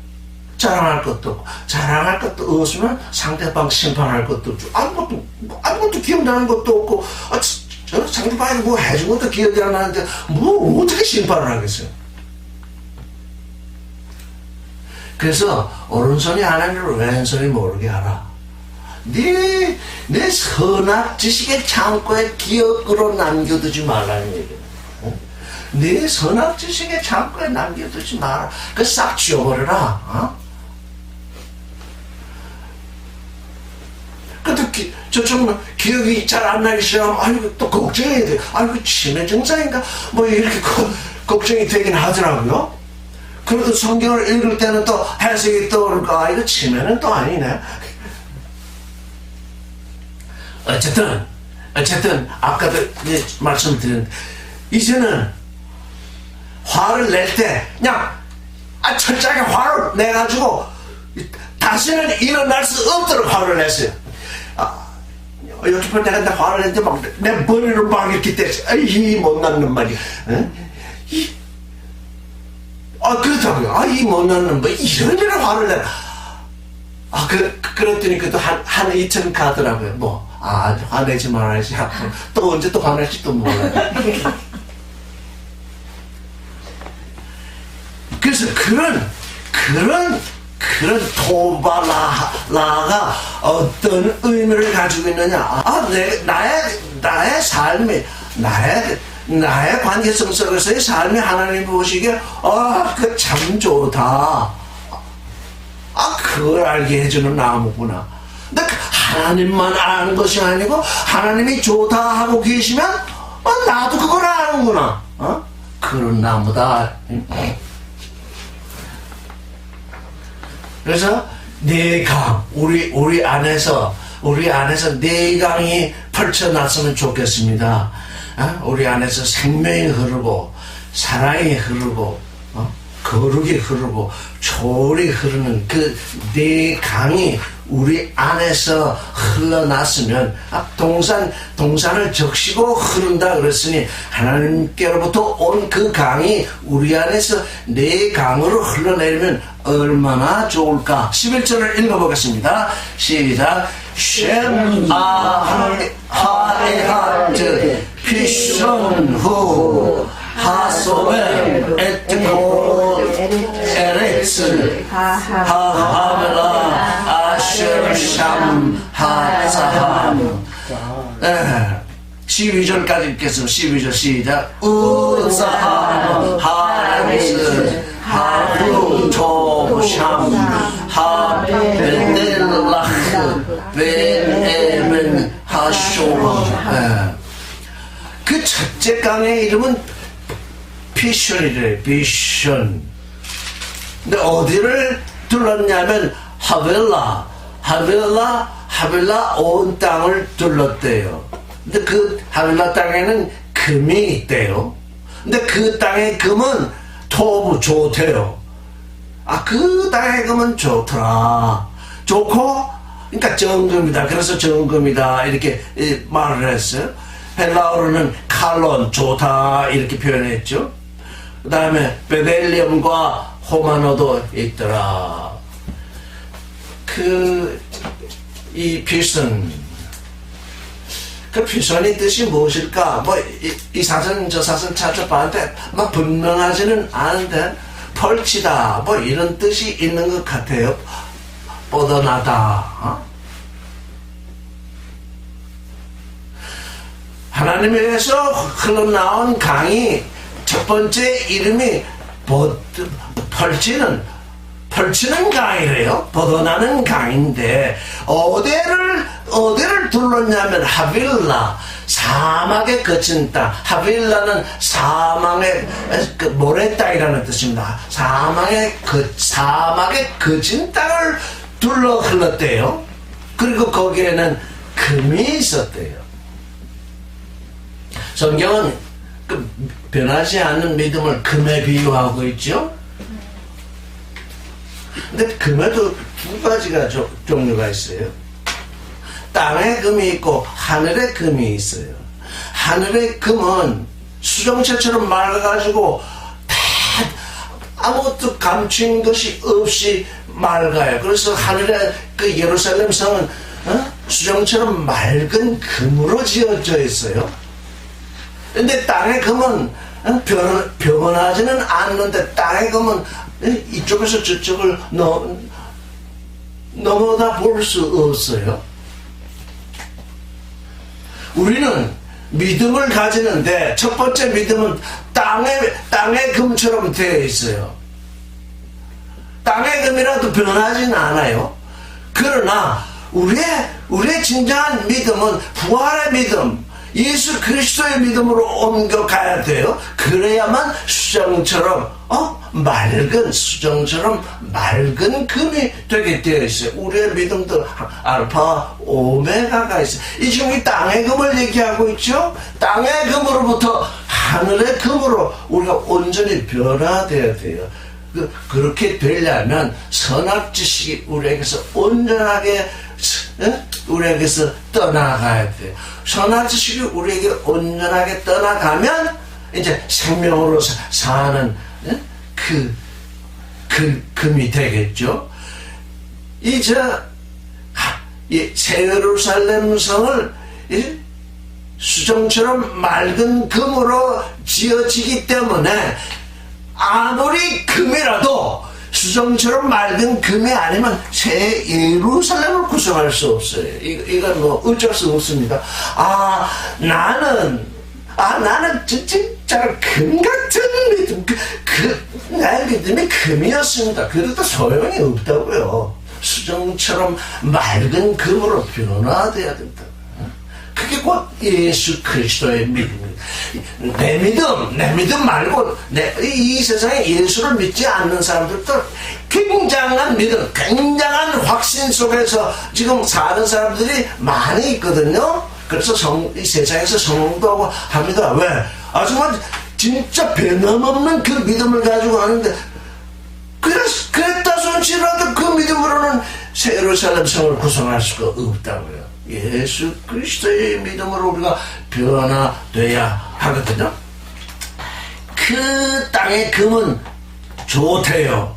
자랑할 것도 없고, 자랑할 것도 없으면 상대방 심판할 것도 없고, 아무것도 기억나는 것도 없고, 상대방이 뭐 해준 것도 기억이 안 나는데 뭐 어떻게 심판을 하겠어요? 그래서 오른손이 하나님을 왼손이 모르게 하라. 네 선악 지식의 창고에 기억으로 남겨두지 말라는 얘기예요. 네 선악 지식의 창고에 남겨두지 마라. 그 싹 지워버려라. 그것도 저처럼 기억이 잘 안 나기 시작하면 아이고 또 걱정이 돼. 아이고 치매 증상인가 뭐 이렇게 걱정이 되긴 하더라고요. 그래도 성경을 읽을 때는 또 해석이 떠오를까. 아, 이거 치매는 또 아니네. 어쨌든 아까도 말씀드렸는데 이제는 화를 낼 때 그냥 철저하게 화를 내가지고 다시는 일어날 수 없도록 화를 냈어요. 여태껏 내가 화를 냈는데 막 내 머리를 막 이렇게 떼서 이 못난 놈 말이야. 그렇다고요. 이 못난 놈 뭐 이런 화를 내라. 그랬더니 그것도 한 2천 가더라고요. 뭐 화내지 말아야지. 또 언제 또 화낼지 또 몰라요. 그래서 그런 토발라가 어떤 의미를 가지고 있느냐. 나의 삶이, 나의 관계성 속에서의 삶이 하나님 보시기에, 그 참 좋다. 그걸 알게 해주는 나무구나. 근데 하나님만 아는 것이 아니고, 하나님이 좋다 하고 계시면, 나도 그걸 아는구나. 그런 나무다. 그래서 내강, 우리 안에서 내강이 펼쳐놨으면 좋겠습니다. 우리 안에서 생명이 흐르고 사랑이 흐르고 거룩이 흐르고 조리 흐르는 그 내강이 우리 안에서 흘러났으면 동산을 적시고 흐른다 그랬으니 하나님께로부터 온 그 강이 우리 안에서 내 강으로 흘러내리면 얼마나 좋을까. 11절을 읽어보겠습니다. 시작. 쉔 하에하트 피션후 하소벨 에트고 에렉스 하하멜라 아셔샴 하사함. 12절까지 읽겠습니다. 12절 시작. 우사함 하레스 하루 토샴 하벨델라흐 베에멘 하쇼함. 그 첫째 강의 이름은 피션이래. 피션. 근데 어디를 둘렀냐면 하벨라 온 땅을 둘렀대요. 근데 그 하벨라 땅에는 금이 있대요. 근데 그 땅의 금은 토부 좋대요. 그 땅의 금은 좋더라. 좋고, 그러니까 정금이다. 그래서 정금이다. 이렇게 말을 했어요. 헬라어로는 칼론, 좋다. 이렇게 표현했죠. 그 다음에 베델리엄과 호마노도 있더라. 이 피선, 그 피선의 뜻이 무엇일까? 이 사선 저 사선 찾아봤는데 분명하지는 않은데 펼치다 이런 뜻이 있는 것 같아요. 뻗어나다. 하나님에게서 흘러나온 강이 첫 번째 이름이 펼치는 강이래요. 뻗어나는 강인데 어디를 둘렀냐면 하빌라, 사막에 거친 땅. 하빌라는 사막의 모래 땅이라는 뜻입니다. 사막에 거친 땅을 둘러 흘렀대요. 그리고 거기에는 금이 있었대요. 성경은 변하지 않는 믿음을 금에 비유하고 있죠. 근데 금에도 두 가지가 종류가 있어요. 땅에 금이 있고 하늘에 금이 있어요. 하늘의 금은 수정체처럼 맑아가지고 다 아무것도 감춘 것이 없이 맑아요. 그래서 하늘의 그 예루살렘 성은 수정처럼 맑은 금으로 지어져 있어요. 근데 땅의 금은 변하지는 않는데 땅의 금은 이쪽에서 저쪽을 넘어다 볼 수 없어요. 우리는 믿음을 가지는데 첫 번째 믿음은 땅의 금처럼 되어 있어요. 땅의 금이라도 변하지는 않아요. 그러나 우리의 진정한 믿음은 부활의 믿음, 예수 그리스도의 믿음으로 옮겨가야 돼요. 그래야만 수정처럼 수정처럼 맑은 금이 되게 되어 있어요. 우리의 믿음도 알파 오메가가 있어요. 지금 이 땅의 금을 얘기하고 있죠. 땅의 금으로부터 하늘의 금으로 우리가 온전히 변화되어야 돼요. 그렇게 되려면 선악 지식이 우리에게서 온전하게 우리에게서 떠나가야 돼요. 선악 지식이 우리에게 온전하게 떠나가면 이제 생명으로 사는 금이 되겠죠. 이 새 예루살렘 성을 수정처럼 맑은 금으로 지어지기 때문에 아무리 금이라도 수정처럼 맑은 금이 아니면 새 예루살렘을 구성할 수 없어요. 이건 뭐 어쩔 수 없습니다. 나는 진짜 금 같은 믿음, 나의 믿음이 금이었습니다. 그래도 소용이 없다고요. 수정처럼 맑은 금으로 변화돼야 된다. 그게 곧 예수 그리스도의 믿음입니다. 내 믿음 말고 이 세상에 예수를 믿지 않는 사람들도 굉장한 믿음, 굉장한 확신 속에서 지금 사는 사람들이 많이 있거든요. 그래서 이 세상에서 성공도 하고 합니다. 왜? 정말 진짜 변함없는 그 믿음을 가지고 하는데 그랬다 손치라도 그 믿음으로는 새 예루살렘 성을 구성할 수가 없다고요. 예수 그리스도의 믿음으로 우리가 변화돼야 하거든요. 그 땅의 금은 좋대요.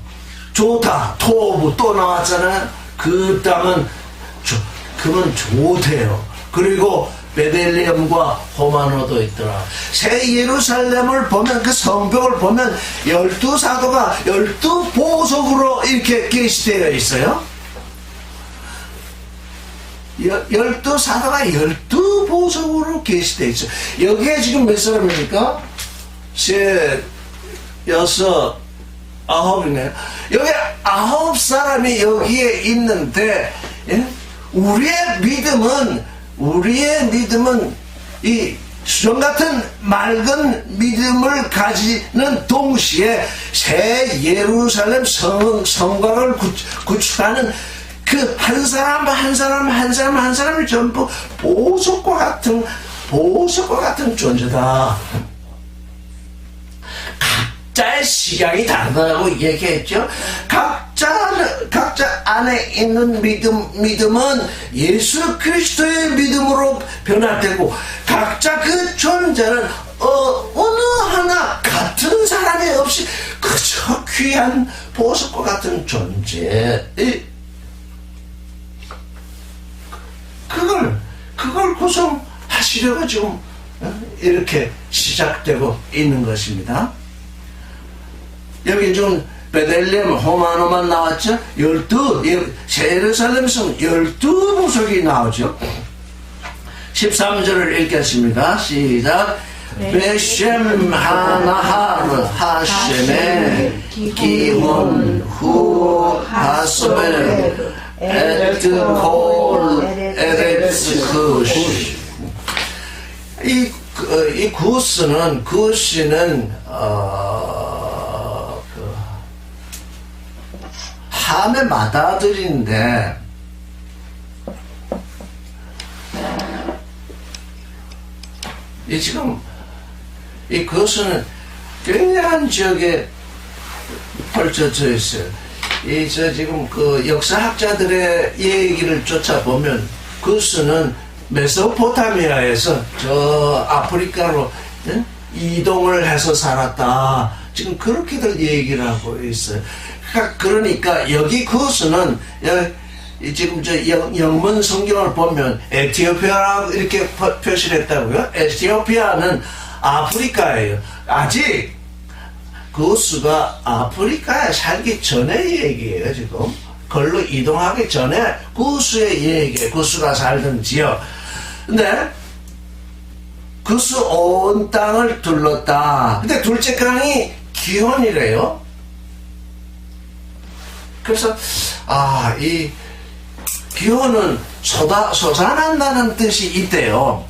좋다. 토부 또 나왔잖아요. 그 땅은 금은 좋대요. 그리고 베들레헴과 호마노도 있더라. 새 예루살렘을 보면 그 성벽을 보면 12사도가 12보석으로 이렇게 게시되어 있어요. 12사도가 12보석으로 게시되어 있어요. 여기에 지금 몇 사람입니까? 셋, 여섯, 아홉이네요. 여기 9사람이 여기에 있는데, 우리의 믿음은 이 수정 같은 맑은 믿음을 가지는 동시에 새 예루살렘 성곽을 구축하는 그 한 사람이 전부 보석과 같은 존재다. 각자의 시각이 다르다고 얘기했죠. 각자 안에 있는 믿음은 예수 그리스도의 믿음으로 변화되고, 각자 그 존재는 어느 하나 같은 사람이 없이 그저 귀한 보석과 같은 존재. 그걸 구성하시려고 지금 이렇게 시작되고 있는 것입니다. 여기 좀 베들레헴, 호마노만 나왔죠. 새 예루살렘 성 12보석이 나오죠. 13절을 읽겠습니다. 시작. 베셈 하나하르 하셈에 기혼 후 하스벨 에트콜 에레츠 쿠시. 이 구스는 함의 맏아들인데, 이 구스는 굉장한 지역에 펼쳐져 있어요. 지금 그 역사학자들의 얘기를 쫓아보면 구스는 메소포타미아에서 저 아프리카로 이동을 해서 살았다. 지금 그렇게들 얘기를 하고 있어요. 그러니까 여기 구스는 지금 저 영문 성경을 보면 에티오피아라고 이렇게 표시를 했다고요. 에티오피아는 아프리카예요. 아직 구스가 아프리카에 살기 전의 얘기예요. 지금 걸로 이동하기 전에 구스의 얘기예요. 구스가 살던 지역. 근데 구스 온 땅을 둘렀다. 근데 둘째 강이 기혼이래요. 그래서 이 기호는 솟아난다는 뜻이 있대요.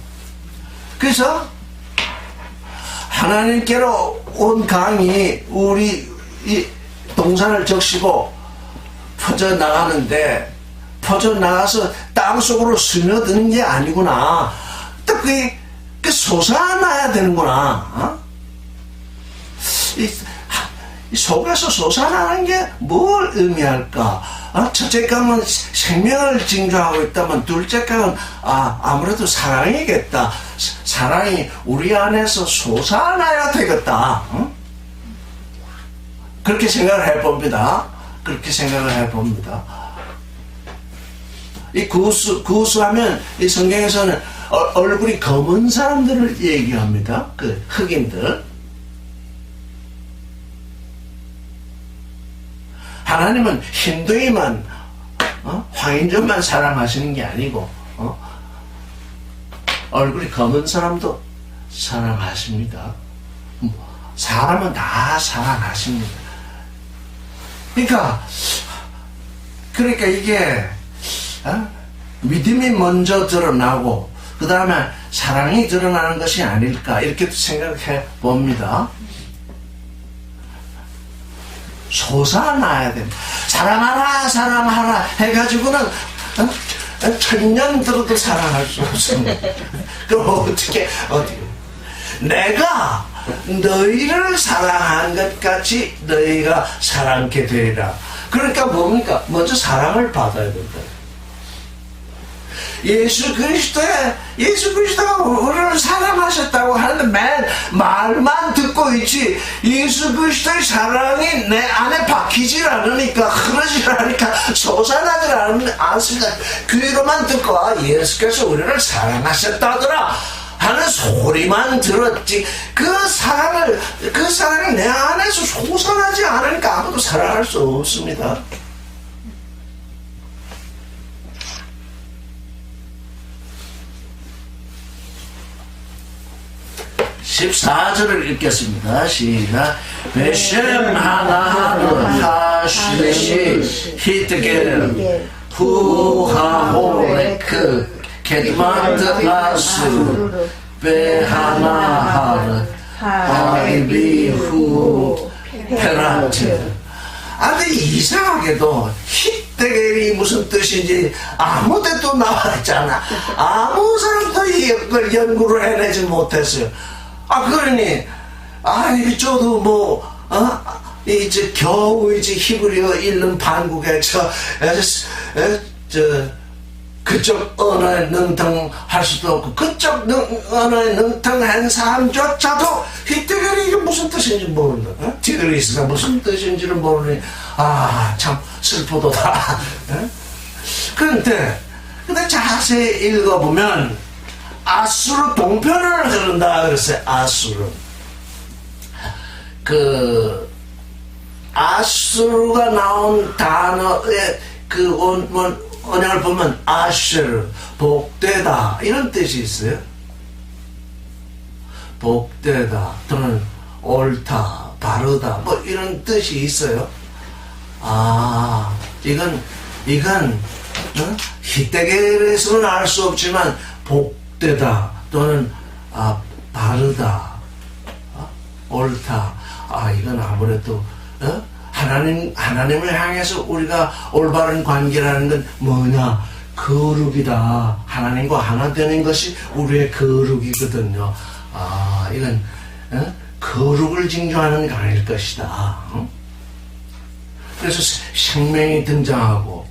그래서 하나님께로 온 강이 우리 이 동산을 적시고 퍼져나가는데, 퍼져나가서 땅속으로 스며드는 게 아니구나. 또 그 솟아나야 되는구나. 어? 이 속에서 솟아나는 게 뭘 의미할까? 첫째 강은 생명을 징조하고 있다면, 둘째 강은 아무래도 사랑이겠다. 사랑이 우리 안에서 솟아나야 되겠다. 어? 그렇게 생각을 해봅니다. 그렇게 생각을 해봅니다. 이 구수하면 이 성경에서는 얼굴이 검은 사람들을 얘기합니다. 그 흑인들. 하나님은 힌두이만 황인종만 사랑하시는 게 아니고 얼굴이 검은 사람도 사랑하십니다. 사람은 다 사랑하십니다. 그러니까 이게 믿음이 먼저 드러나고 그 다음에 사랑이 드러나는 것이 아닐까, 이렇게 생각해 봅니다. 솟아나야 됩니다. 사랑하라 해가지고는 천년 들어도 사랑할 수 없습니다. 그럼 어떻게 내가 너희를 사랑한 것 같이 너희가 사랑케 되리라. 그러니까 뭡니까? 먼저 사랑을 받아야 된다. 예수 그리스도가 우리를 사랑하셨다고 하는데 맨 말만 듣고 있지, 예수 그리스도의 사랑이 내 안에 박히질 않으니까, 흐르질 않으니까, 솟아나질 않습니다. 귀로만 듣고 예수께서 우리를 사랑하셨다더라 하는 소리만 들었지, 그 사랑이 내 안에서 솟아나지 않으니까 아무도 사랑할 수 없습니다. 14절을 읽겠습니다. 시작. 베셈 하나하르 하시시 히트겔 후하호레크 게드만트 아수 베하나하르 아이비후 페라트. 근데 이상하게도 히트겔이 무슨 뜻인지 아무 데도 나와 있잖아. 아무 사람도 이걸 연구를 해내지 못했어요. 그러니, 저도 이제 겨우 이제 히브리어 읽는 반국에 그쪽 언어에 능통할 수도 없고, 그쪽 언어에 능통한 사람조차도 히트겔이 이게 무슨 뜻인지 모른다. 티그리스가 무슨 뜻인지를 모르니, 참 슬프도다. 근데 자세히 읽어보면, 아수르 동편을 흐른다 그랬어요. 아수르. 아수르가 나온 단어의 언약을 보면 아쉐르, 복되다, 이런 뜻이 있어요. 복되다 또는 옳다, 바르다, 이런 뜻이 있어요. 이건 히데겔에서는 알 수 없지만 복되다 또는 바르다, 옳다, 이건 아무래도 하나님을 향해서 우리가 올바른 관계라는 건 뭐냐? 거룩이다. 하나님과 하나 되는 것이 우리의 거룩이거든요. 이건 거룩을 징조하는 게 아닐 것이다. 그래서 생명이 등장하고,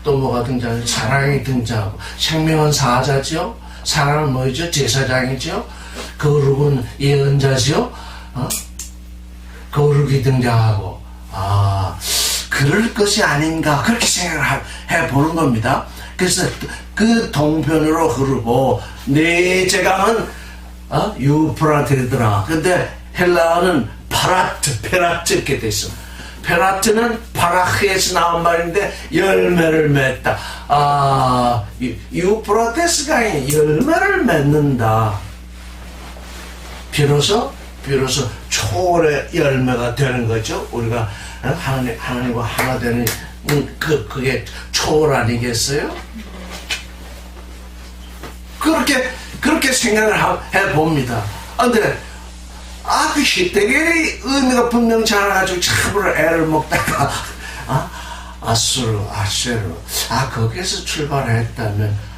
또 뭐가 등장하죠? 사랑이 등장하고. 생명은 사자죠. 사랑은 뭐죠? 제사장이죠. 거룩은 예언자죠. 거룩이 등장하고. 그럴 것이 아닌가, 그렇게 생각을 해보는 겁니다. 그래서 그 동편으로 흐르고, 넷째 강은 유프라테더라. 근데 헬라어는 페라트 이렇게 돼 있어. 페라트는 파라흐에서 나온 말인데 열매를 맺다. 유프라테스가 열매를 맺는다. 비로소 초월의 열매가 되는 거죠. 우리가 하나님과 하나 되는 그게 초월 아니겠어요? 그렇게 생각을 해봅니다. 근데 그 히데겔의 의미가 분명치 않아가지고 참으로 애를 먹다가 아수르 거기에서 출발했다면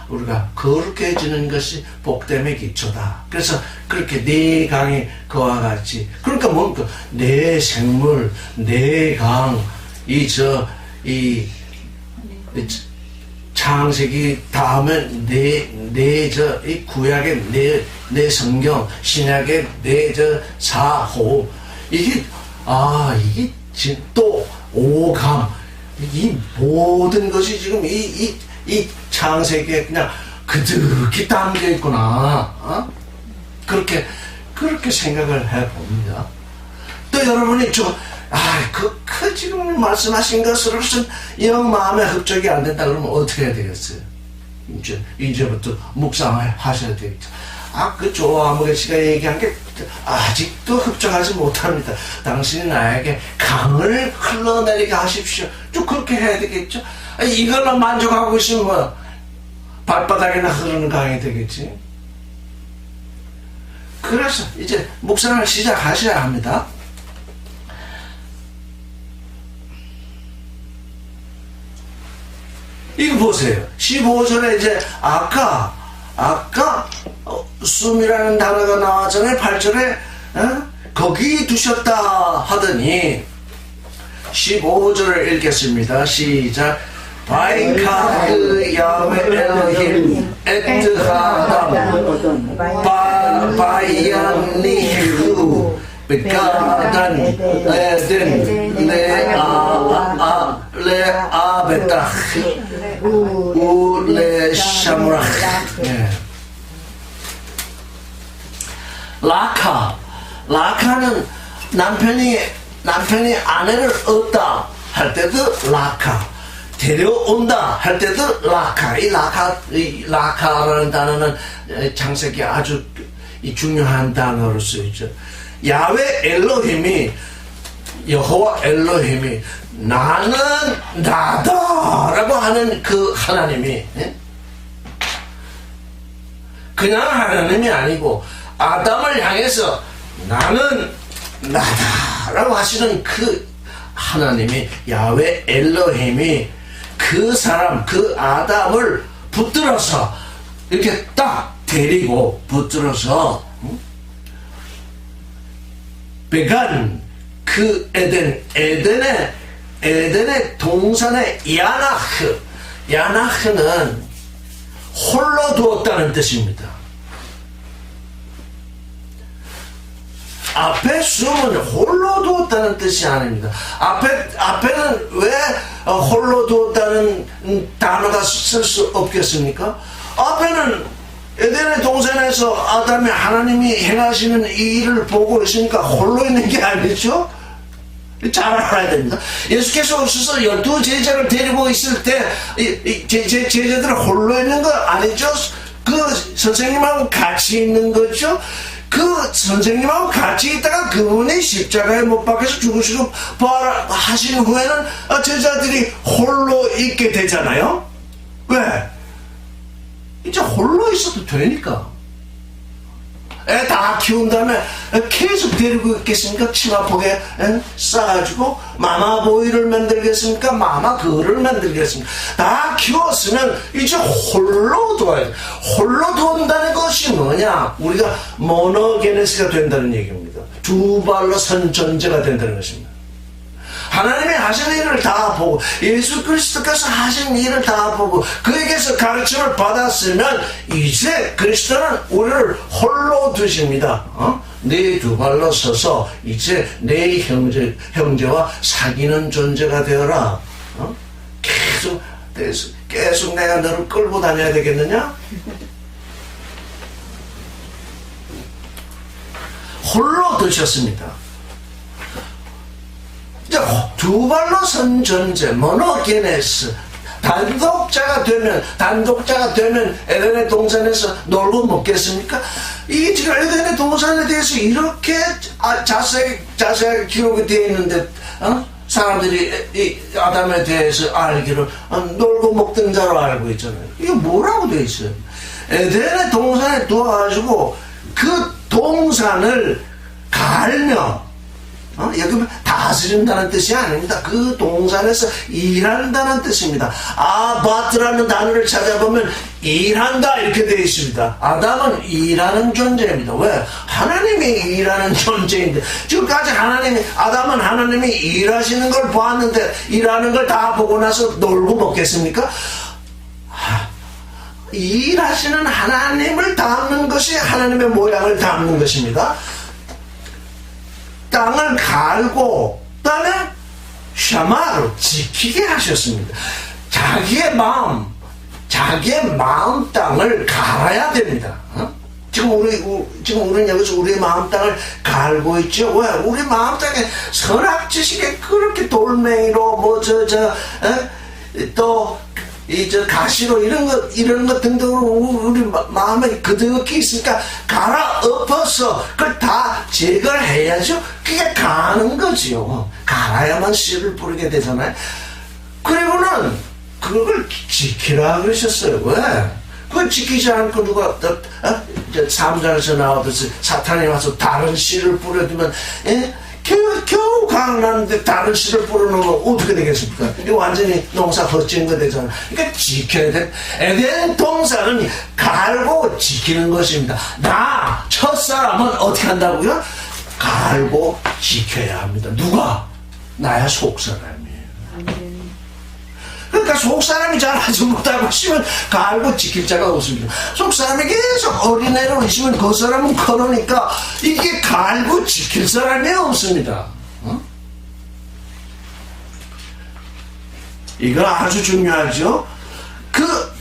우리가 거룩해지는 것이 복됨의 기초다. 그래서 그렇게 네 강이 그와 같이, 그러니까 뭡니까? 네 생물, 네 강, 이 창세기 다음에 이 구약의 네 성경, 신약의 사호, 이게 또 오감, 이 모든 것이 지금 이 창세기에 그냥 그득히 담겨 있구나. 그렇게 생각을 해봅니다. 또 여러분이 지금 말씀하신 것으로서는 영 마음에 흡족이 안 된다 그러면 어떻게 해야 되겠어요? 이제부터 묵상을 하셔야 되겠죠. 그 조아무개 씨가 얘기한 게 아직도 흡족하지 못합니다. 당신이 나에게 강을 흘러내리게 하십시오. 쭉 그렇게 해야 되겠죠. 이걸로 만족하고 있으면 발바닥이나 흐르는 강이 되겠지. 그래서 이제 묵상을 시작하셔야 합니다. 이거 보세요. 15절에 이제 아까 숨이라는 단어가 나왔잖아요. 8절에 거기 두셨다 하더니 15절을 읽겠습니다. 시작. 바이카드 야훼 엘로힘 에트하담 바이안니후 베가단 에덴 레아베타 우레샤무라. 라카는 남편이 아내를 얻다 할 때도 라카, 데려온다 할 때도 라카. 이 라카라는 단어는 창세기 아주 중요한 단어로 쓰이죠. 야훼 엘로힘이, 여호와 엘로힘이 나는 나다라고 하는 그 하나님이 그냥 하나님이 아니고 아담을 향해서 나는 나다라고 하시는 그 하나님이, 야훼 엘로힘이 그 사람, 그 아담을 붙들어서 이렇게 딱 데리고 붙들어서 베간, 그 에덴의 동산의 야나흐는 홀로 두었다는 뜻입니다. 앞에 숨은 홀로 두었다는 뜻이 아닙니다. 앞에는 왜 홀로 두었다는 단어가 쓸 수 없겠습니까? 앞에는 에덴의 동산에서 아담이 하나님이 행하시는 이 일을 보고 있으니까 홀로 있는 게 아니죠? 잘 알아야 됩니다. 예수께서 오셔서 12제자를 데리고 있을 때 제자들은 홀로 있는 거 아니죠? 그 선생님하고 같이 있는 거죠? 그 선생님하고 같이 있다가 그분이 십자가에 못 박혀서 죽으시고 부활하신 후에는 제자들이 홀로 있게 되잖아요. 왜? 이제 홀로 있어도 되니까. 애 다 키운 다음에 계속 데리고 있겠습니까? 치마폭에 싸가지고 마마보이를 만들겠습니까? 마마그를 만들겠습니까? 다 키웠으면 이제 홀로 두어야 돼. 홀로 두는다는 것이 뭐냐? 우리가 모노게네스가 된다는 얘기입니다. 두 발로 선 존재가 된다는 것입니다. 하나님이 하신 일을 다 보고, 예수 그리스도께서 하신 일을 다 보고 그에게서 가르침을 받았으면 이제 그리스도는 우리를 홀로 두십니다. 네 두 발로 서서 이제 내 형제와 사귀는 존재가 되어라. 계속 내가 너를 끌고 다녀야 되겠느냐? 홀로 두셨습니다. 두 발로 선 존재, 모노게네스, 단독자가 되면 에덴의 동산에서 놀고 먹겠습니까? 이게 지금 에덴의 동산에 대해서 이렇게 자세하게 기록이 되어 있는데 사람들이 이 아담에 대해서 알기를 놀고 먹던 자로 알고 있잖아요. 이게 뭐라고 돼 있어요? 에덴의 동산에 두어가지고 그 동산을 갈며 여기 다스린다는 뜻이 아닙니다. 그 동산에서 일한다는 뜻입니다. 아바트라는 단어를 찾아보면 일한다 이렇게 되어 있습니다. 아담은 일하는 존재입니다. 왜? 하나님이 일하는 존재인데 지금까지 아담은 하나님이 일하시는 걸 보았는데 일하는 걸 다 보고 나서 놀고 먹겠습니까? 일하시는 하나님을 닮는 것이 하나님의 모양을 닮는 것입니다. 땅을 갈고 그다음에 샤마로 지키게 하셨습니다. 자기의 마음 땅을 갈아야 됩니다. 지금 우리는 여기서 우리의 마음 땅을 갈고 있죠. 왜? 우리 마음 땅에 선악지식에 그렇게 돌멩이로 가시로 이런 것 등등으로 우리 마음에 그득히 있으니까 갈아엎어서 그걸 다 제거를 해야죠. 그게 가는 거지요. 갈아야만 씨를 뿌리게 되잖아요. 그리고는 그걸 지키라 그러셨어요. 왜? 그걸 지키지 않고 누가 3장에서 나오듯이 사탄이 와서 다른 씨를 뿌려두면 겨우 강하는데 다른 씨를 뿌려놓으면 어떻게 되겠습니까? 이게 완전히 농사 헛진 거 되잖아요. 그러니까 지켜야 돼. 에덴 동산은 갈고 지키는 것입니다. 첫사람은 어떻게 한다고요? 갈고 지켜야 합니다. 누가? 나야 속사람이에요. 그러니까 속사람이 잘하지 못하고 있으면 갈고 지킬 자가 없습니다. 속사람이 계속 어린애로 있으면 그 사람은 커놓으니까 이게 갈고 지킬 사람이 없습니다. 이거 아주 중요하죠. 그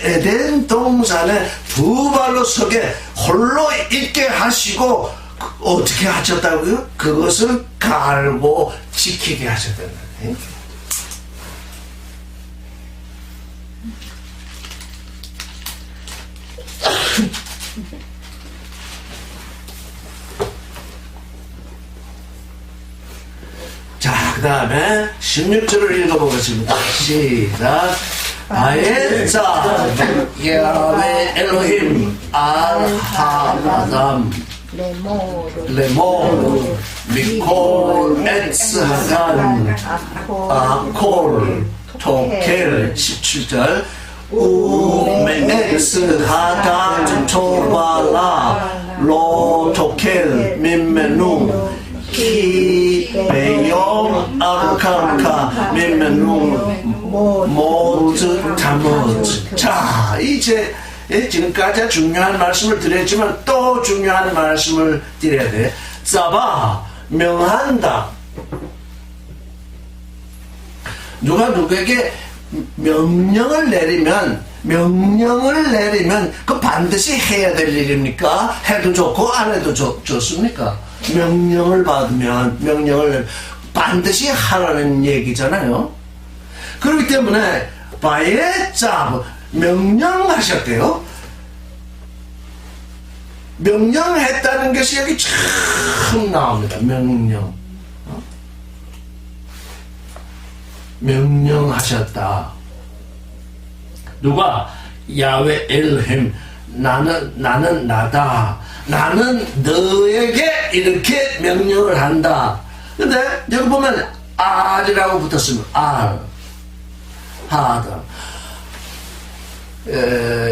에덴 동산에 두 발로 서게 홀로 있게 하시고 어떻게 하셨다고요? 그것을 갈고 지키게 하셨다는 거예요. 자, 그 다음에 16절을 읽어보겠습니다. 시작. 바에자 야훼 엘로힘 알하마담 레모르 미콜 에츠하간 아콜 토켈 17절 우메엑스 하단 토발라 로 토켈 민메누 키베용 아르카카 민메누 모드 타모즈. 자, 이제 지금까지 중요한 말씀을 드렸지만 또 중요한 말씀을 드려야 돼. 짜바, 명한다. 누가 누구에게 명령을 내리면 그 반드시 해야 될 일입니까? 해도 좋고 안 해도 좋습니까? 명령을 받으면 반드시 하라는 얘기잖아요. 그렇기 때문에 바에짜 명령하셨대요. 명령했다는 것이 여기 처음 나옵니다. 명령하셨다. 누가? 야훼 엘로힘. 나는 나다. 나는 너에게 이렇게 명령을 한다. 근데 여기 보면 알이라고 붙었습니다. 하다.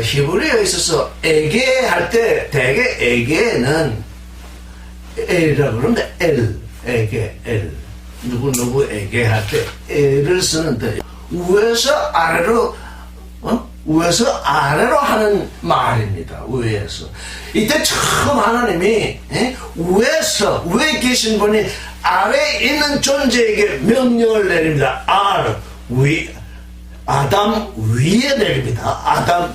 히브리어에 있어서 에게 할 때 대개 에게는 엘이라고 그러는데 에게 누구에게 할 때 엘을 쓰는데 위에서 아래로 하는 말입니다. 위에서. 이때 처음 하나님이 위에 계신 분이 아래에 있는 존재에게 명령을 내립니다. 아담 위에 내립니다. 아담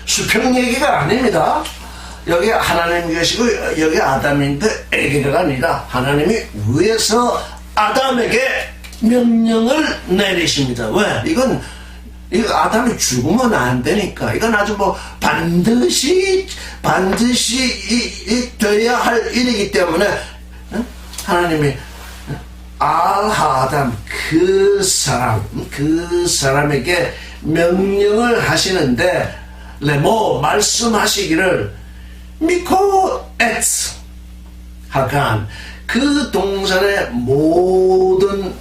수평 얘기가 아닙니다. 여기 하나님 계시고 여기 아담인데 에게가 아니라 하나님이 위에서 아담에게 명령을 내리십니다. 왜? 이거 아담이 죽으면 안 되니까. 이건 아주 반드시 돼야 할 일이기 때문에 하나님이 알하담 그 사람에게 명령을 하시는데 레모 말씀하시기를 미코 에츠 하간 그 동산의 모든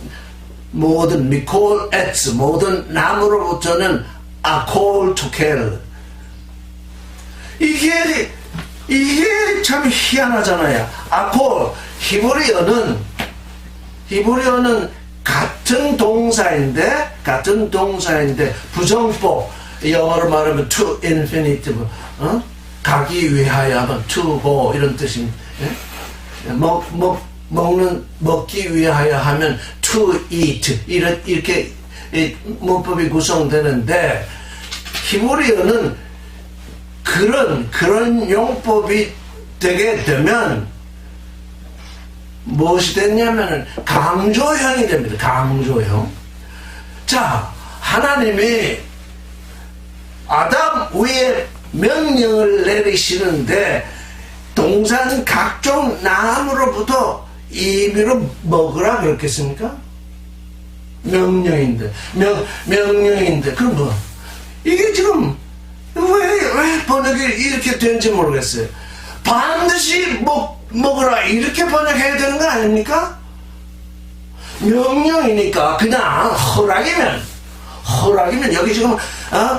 미콜 에츠 모든 나무로부터는 아콜 토켈 이게 참 희한하잖아요. 아콜 히브리어는 같은 동사인데 부정법 영어로 말하면 to infinitive 가기 위하여 하면 to go 이런 뜻입니다. 예? 먹기 위하여 하면 to eat 이렇게 문법이 구성되는데 히브리어는 그런 용법이 되게 되면 무엇이 됐냐면은 강조형이 됩니다. 강조형. 자, 하나님이 아담 위에 명령을 내리시는데 동산 각종 나무로부터 임의로 먹으라 그랬겠습니까? 명령인데 그럼 뭐 이게 지금 왜 번역이 이렇게 되는지 모르겠어요. 반드시 먹으라 이렇게 번역해야 되는 거 아닙니까? 명령이니까 그냥 허락이면 여기 지금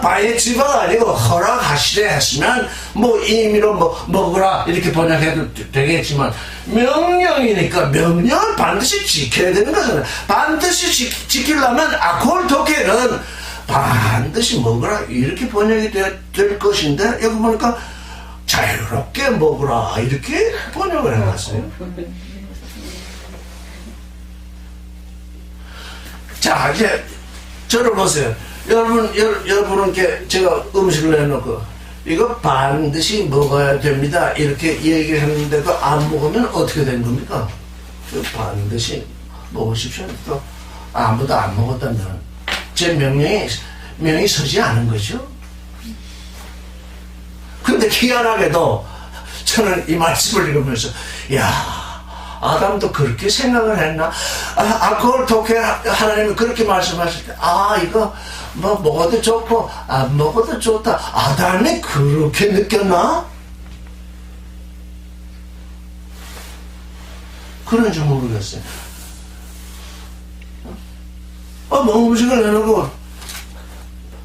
바의 지바가 아니고 허락하시래 했으면 뭐 임의로 먹으라 이렇게 번역해도 되겠지만 명령이니까 명령을 반드시 지켜야 되는 거잖아요. 반드시 지키려면 아콜 도케는 반드시 먹으라 이렇게 번역이 될 것인데 여기 보니까 자유롭게 먹으라 이렇게 번역을 해놨어요. 자 이제 저를 보세요. 여러분께 제가 음식을 해놓고 이거 반드시 먹어야 됩니다 이렇게 얘기를 했는데도 안 먹으면 어떻게 된 겁니까? 반드시 먹으십시오. 또 아무도 안 먹었다면 제 명이 서지 않은 거죠. 근데 희한하게도 저는 이 말씀을 읽으면서 아담도 그렇게 생각을 했나? 그걸 독해 하나님이 그렇게 말씀하실 때 이거 뭐 먹어도 좋고 안 먹어도 좋다. 아담이 그렇게 느꼈나? 그런지 모르겠어요. 음식을 내놓고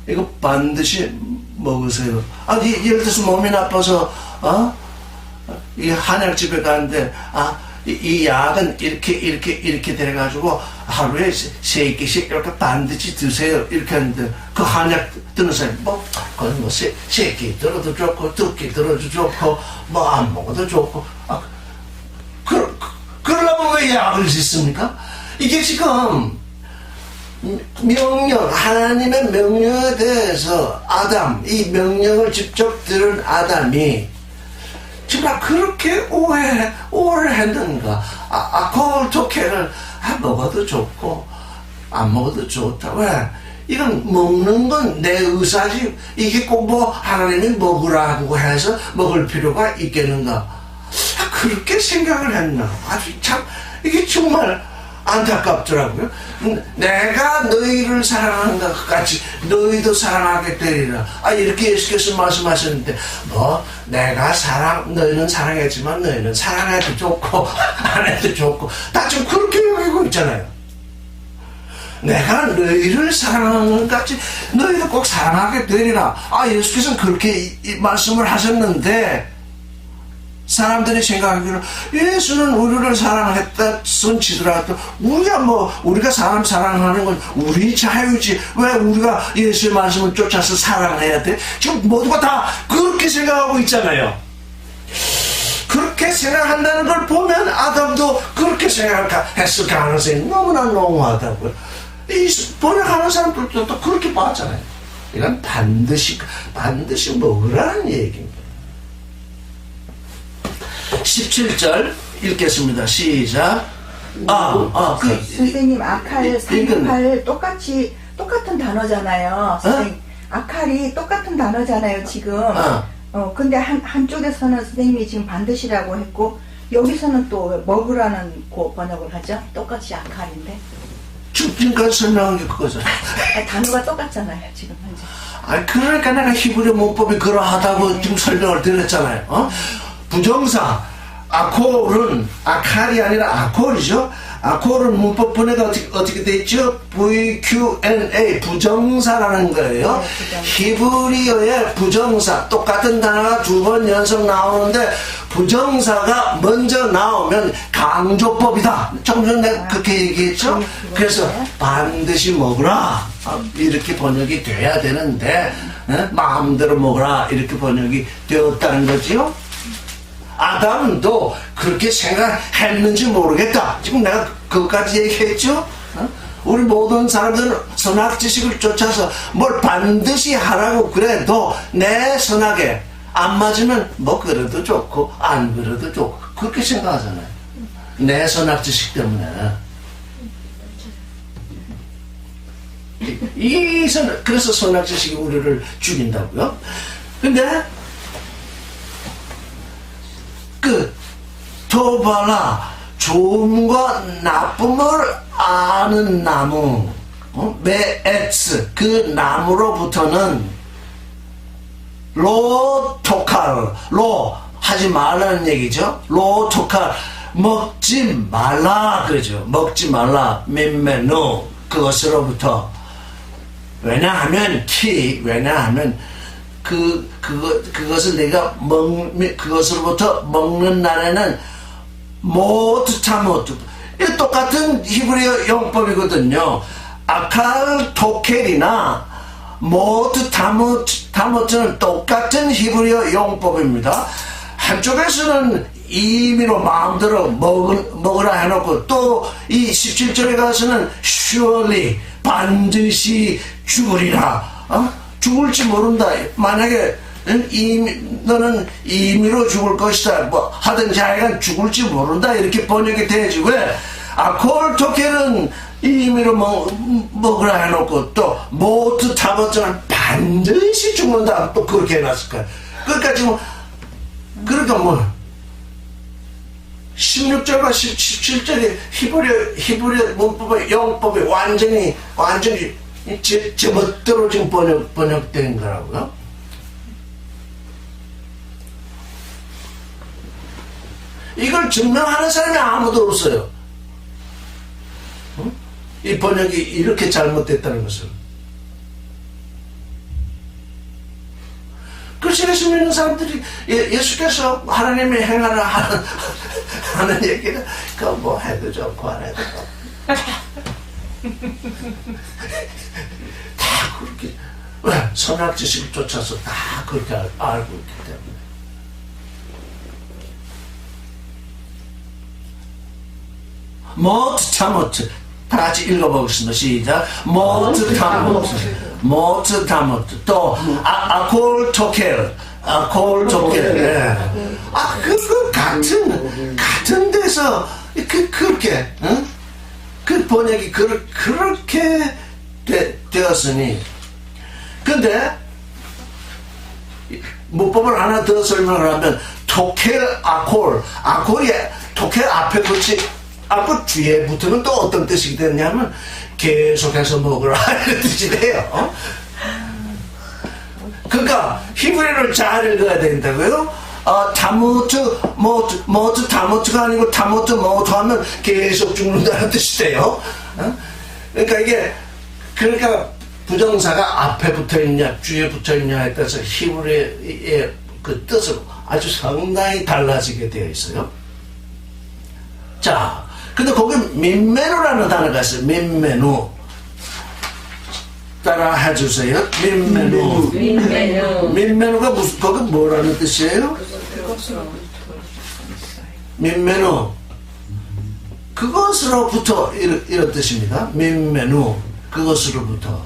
이거 반드시 먹으세요. 예를 들어서 몸이 나빠서 이 한약집에 가는데 이 약은 이렇게 돼가지고 하루에 3개씩 이렇게 반드시 드세요 이렇게 하는데 그 한약 드는 사람이 그건 3개 들어도 좋고 2개 들어도 좋고 안 먹어도 좋고 그러려면 왜 약을 짓습니까? 이게 지금 하나님의 명령에 대해서 이 명령을 직접 들은 아담이 정말 그렇게 오해를 했는가? 아콜 토케를 먹어도 좋고 안 먹어도 좋다. 왜? 이건 먹는 건 내 의사지. 이게 꼭 하나님이 먹으라고 해서 먹을 필요가 있겠는가? 그렇게 생각을 했나? 이게 정말 안타깝더라고요. 내가 너희를 사랑하는 것 같이 너희도 사랑하게 되리라. 이렇게 예수께서 말씀하셨는데 내가 너희는 사랑했지만 너희는 사랑해도 좋고 안 해도 좋고 다 좀 그렇게 여기고 있잖아요. 내가 너희를 사랑하는 것 같이 너희도 꼭 사랑하게 되리라. 예수께서는 그렇게 말씀을 하셨는데 사람들이 생각하기로 예수는 우리를 사랑했다 손치더라도 우리가 사람 사랑하는 건 우리 자유지 왜 우리가 예수의 말씀을 쫓아서 사랑해야 돼? 지금 모두가 다 그렇게 생각하고 있잖아요. 그렇게 생각한다는 걸 보면 아담도 그렇게 생각했을 가능성이 너무나 농후하다고요. 이 번역하는 사람들도 또 그렇게 봤잖아요. 이건 반드시 먹으라는 얘기입니다. 17절 읽겠습니다. 시작. 선생님 아칼, 상팔 똑같은 단어잖아요. 선생님 아칼이 똑같은 단어잖아요 지금. 근데 한쪽에서는 선생님이 지금 반드시라고 했고 여기서는 또 먹으라는 그 번역을 하죠. 똑같이 아칼인데. 지금까지 설명한 게 그거잖아. 단어가 똑같잖아요, 지금 현재. 아니, 그러니까 내가 히브리 문법이 그러하다고 지금 설명을 드렸잖아요. 부정사, 아콜은, 아칼이 아니라 아콜이죠. 아콜은 문법 분해가 어떻게 돼 있죠? VQNA, 부정사라는 거예요. 히브리어의 부정사, 똑같은 단어가 2번 연속 나오는데, 부정사가 먼저 나오면 강조법이다. 좀 전에 내가 그렇게 얘기했죠? 그래서 반드시 먹으라. 이렇게 번역이 돼야 되는데, 마음대로 먹으라. 이렇게 번역이 되었다는 거지요. 아담도 그렇게 생각했는지 모르겠다. 지금 내가 그것까지 얘기했죠? 우리 모든 사람들은 선악 지식을 쫓아서 뭘 반드시 하라고 그래도 내 선악에 안 맞으면 뭐 그래도 좋고 안 그래도 좋고 그렇게 생각하잖아요. 내 선악 지식 때문에. 그래서 선악 지식이 우리를 죽인다고요? 근데 토발라, 좋음과 나쁨을 아는 나무, 메에츠, 그 나무로부터는 로토칼, 하지 말라는 얘기죠. 로토칼, 먹지 말라 그러죠. 먹지 말라, 민메누, 그것으로부터. 왜냐하면 그것을 내가 그것으로부터 먹는 날에는 모트타모트, 이 똑같은 히브리어 용법이거든요. 아칼 토켈이나 모트타모트는 똑같은 히브리어 용법입니다. 한쪽에서는 임의로 마음대로 먹으라 해놓고 또 이 17절에 가서는 surely, 반드시 죽으리라. 죽을지 모른다. 만약에 너는 임의로 죽을 것이다. 뭐 하든지 하여간 죽을지 모른다. 이렇게 번역이 되지. 왜? 아콜 토켈은 임의로 먹으라 해놓고 또 모트 타버트는 반드시 죽는다. 또 그렇게 해놨을 거야. 그러니까 지금 그러니까 16절과 17절이 히브리어 문법의 영법이 완전히 제멋대로 지금 번역된 거라고요. 이걸 증명하는 사람이 아무도 없어요. 이 번역이 이렇게 잘못됐다는 것을. 그리스도에서 믿는 사람들이 예수께서 하나님의 행하라 하는 얘기는 그거 뭐 해도 좋고 안 해도 좋고 다 그렇게 왜? 선악 지식을 쫓아서 다 그렇게 알고 있기 때문에. 모트 타모트 다 같이 읽어보겠습니다. 시작. 모트 타모트 모트 타모트 또 아콜 토켈 예. 그 같은 데서 그렇게 그 번역이 그렇게 되었으니. 근데 문법을 하나 더 설명을 하면 토켈 아콜이 토켈 앞에 붙이 앞에 뒤에 붙으면 또 어떤 뜻이 되냐면 계속해서 먹으라 이런 뜻이 돼요. 그러니까 히브리어를 잘 읽어야 된다고요. 타모트 모트 타모트가 아니고 타모트 모트 하면 계속 죽는다는 뜻이 돼요. 그러니까 이게 부정사가 앞에 붙어있냐 뒤에 붙어있냐에 따라서 히브리어의 그 뜻은 아주 상당히 달라지게 되어 있어요. 자, 근데 거기 민메누라는 단어가 있어요. 민메누. 따라 해주세요. 민메누가 거기 뭐라는 뜻이에요? 민메누. 그것으로부터 이런 뜻입니다. 민메누. 그것으로부터.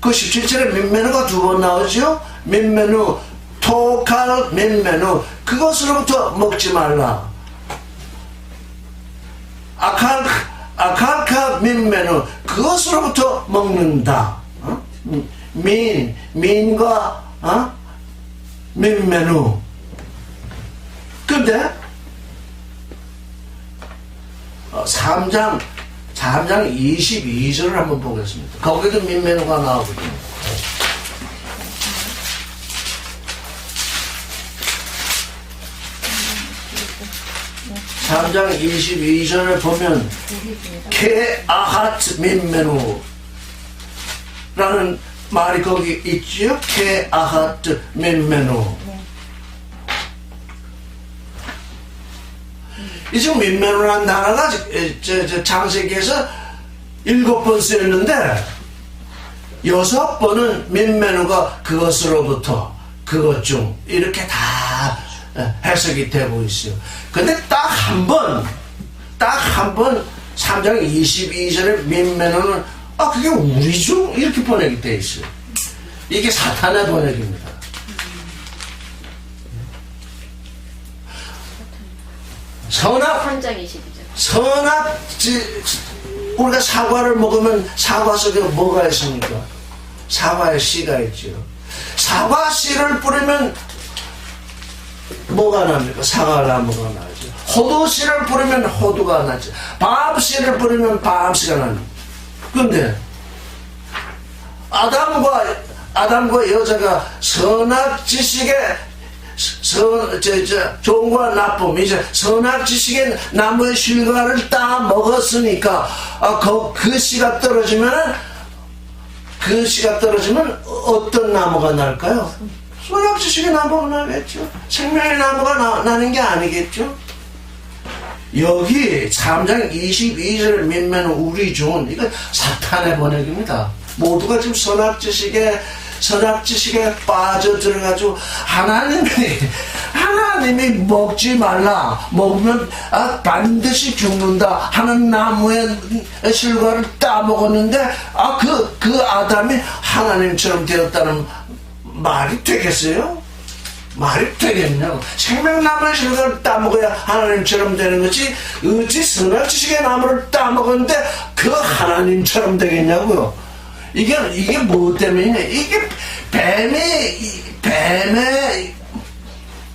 그 17절에 민메누가 2번 나오죠? 민메누. 토칼 민메누. 그것으로부터 먹지 말라. 아칼카 민메누. 그것으로부터 먹는다. 민과 민메누. 그런데 3장 22절을 한번 보겠습니다. 거기도 민매누가 나오거든요. 3장 22절에 보면 케아핫 민매누라는 말이 거기 있지요. 케아핫 민매누. 이 지금 민매누라는 단어가 창세기에서 7번 쓰였는데 6번은 민매누가 그것으로부터 그것 중 이렇게 다 해석이 되고 있어요. 근데 딱 한 번 3장 22절에 민매누는 그게 우리 중 이렇게 번역이 되어 있어요. 이게 사탄의 번역입니다. 선악 3장 22절. 선악 우리가 사과를 먹으면 사과 속에 뭐가 있습니까? 사과의 씨가 있죠. 사과 씨를 뿌리면 뭐가 납니까? 사과나무가 나죠. 호두 씨를 뿌리면 호두가 나죠. 밤 씨를 뿌리면 밤 씨가 납니다. 그런데 아담과 여자가 선악 지식에 좋은과 나쁨, 이제 선악 지식의 나무의 실과를 따 먹었으니까 그 씨가 떨어지면 어떤 나무가 날까요? 선악 지식의 나무가 나겠죠. 생명의 나무가 나는 게 아니겠죠. 여기 3장 22절 민매는 우리 중 이거 사탄의 번역입니다. 모두가 지금 선악 지식에 빠져 들어가지고 하나님이 먹지 말라, 먹으면 반드시 죽는다 하는 나무의 실과를 따먹었는데 그 아담이 하나님처럼 되었다는 말이 되겠어요? 말이 되겠냐고. 생명나무의 실과를 따먹어야 하나님처럼 되는 거지, 어찌 선악 지식의 나무를 따먹었는데 그 하나님처럼 되겠냐고요. 이게 뭐 때문이냐? 이게 뱀의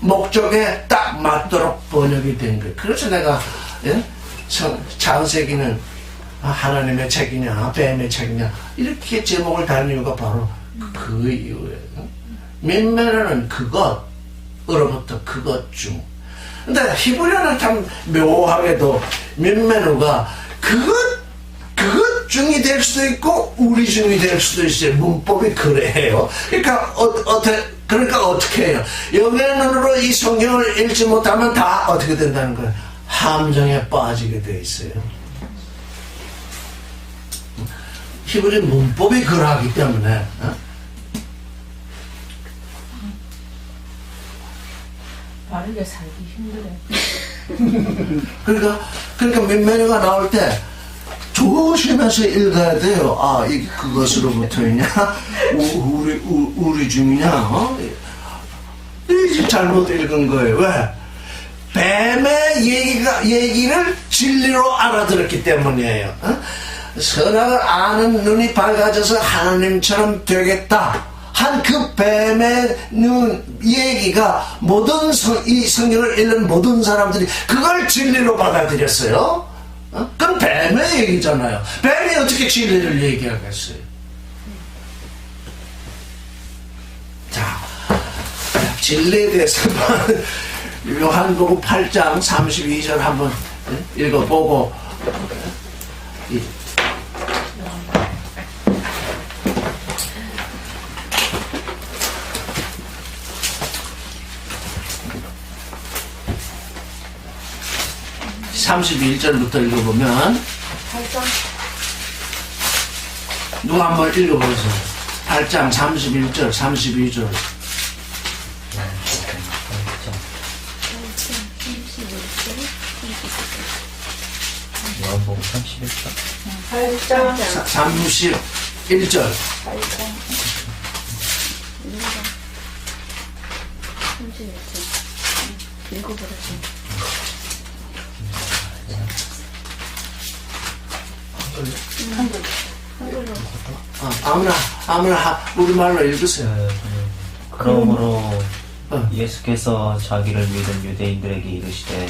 목적에 딱 맞도록 번역이 된 거예요. 그래서 내가 창세기는 하나님의 책이냐 뱀의 책이냐 이렇게 제목을 다는 이유가 바로 그 이유예요. 민매누는 그것으로부터 그것 중. 근데 히브리어는 참 묘하게도 민매누가 그것 중이 될 수도 있고 우리 중이 될 수도 있어요. 문법이 그래요. 그러니까 어떻게 해요? 영의 눈으로 이 성경을 읽지 못하면 다 어떻게 된다는 거예요? 함정에 빠지게 돼 있어요. 히브리 문법이 그러하기 때문에 바르게 살기 힘들어. 그러니까 민매누가 나올 때 조심해서 읽어야 돼요. 이게 그것으로부터이냐? 우리 중이냐? 이게 잘못 읽은 거예요. 왜? 뱀의 얘기를 진리로 알아들었기 때문이에요. 선악을 아는 눈이 밝아져서 하나님처럼 되겠다 한 그 뱀의 얘기가 이 성경을 읽는 모든 사람들이 그걸 진리로 받아들였어요. 그건 뱀의 얘기잖아요. 뱀이 어떻게 진리를 얘기하겠어요? 자, 진리에 대해서만 요한복음 8장 32절 한번 읽어보고 31절부터 읽어보면 8장 누가 한번 읽어보세요. 8장 31절 32절 요한복음 31장 8장 31절 31절 읽어보라지. 한글로. 아무나 우리말로 읽으세요. 그러므로 예수께서 자기를 믿은 유대인들에게 이르시되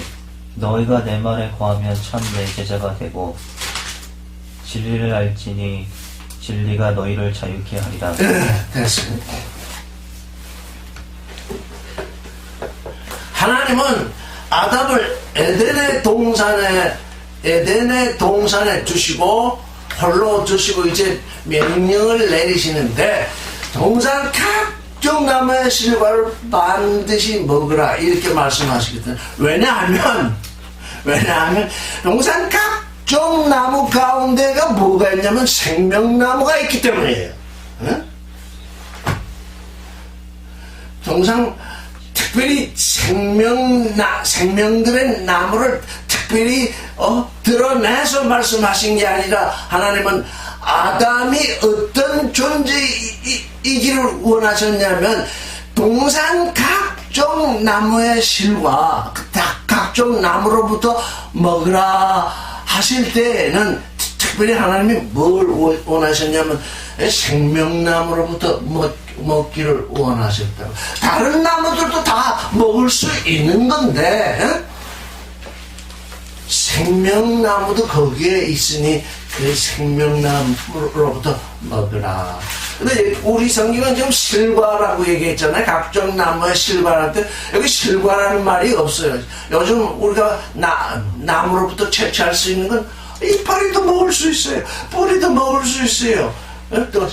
너희가 내 말에 거하면 참 내 제자가 되고 진리를 알지니 진리가 너희를 자유케 하리라. 됐습니다. 하나님은 아담을 에덴의 동산에 두시고 홀로 두시고 이제 명령을 내리시는데 동산 각종 나무의 실과를 반드시 먹으라 이렇게 말씀하시거든요. 왜냐하면 동산 각종 나무 가운데가 뭐가 있냐면 생명나무가 있기 때문이에요. 응? 동산 특별히 생명들의 나무를 특별히 드러내서 말씀하신 게 아니라 하나님은 아담이 어떤 존재이기를 원하셨냐면 동산 각종 나무의 실과 각종 나무로부터 먹으라 하실 때에는 특별히 하나님이 뭘 원하셨냐면 생명나무로부터 먹기를 원하셨다고. 다른 나무들도 다 먹을 수 있는 건데 생명나무도 거기에 있으니 그 생명나무로부터 먹으라. 근데 우리 성경은 지금 실과라고 얘기했잖아요. 각종 나무의 실과할 때 여기 실과라는 말이 없어요. 요즘 우리가 나무로부터 채취할 수 있는 건 이파리도 먹을 수 있어요. 뿌리도 먹을 수 있어요. 또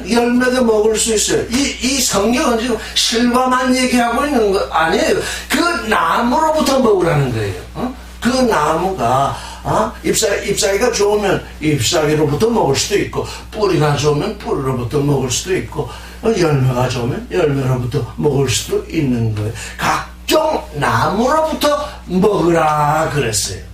열매도 먹을 수 있어요. 이 성경은 지금 실과만 얘기하고 있는 거 아니에요. 그 나무로부터 먹으라는 거예요. 그 나무가 잎사귀가 좋으면 잎사귀로부터 먹을 수도 있고 뿌리가 좋으면 뿌리로부터 먹을 수도 있고 열매가 좋으면 열매로부터 먹을 수도 있는 거예요. 각종 나무로부터 먹으라 그랬어요.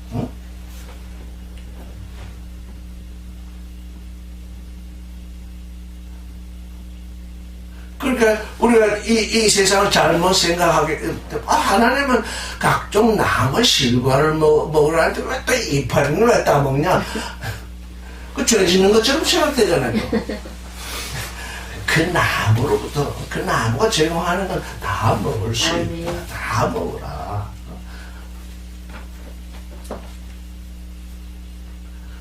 그러니까 우리가 이 세상을 잘못 생각하게 하나님은 각종 나무 실과를 먹으라는데 왜 또 이파리를 왜 따먹냐? 그 죄 짓는 것처럼 생각되잖아요. 그 나무로부터 그 나무가 제공하는 건 다 먹을 수 있다. 다 먹으라.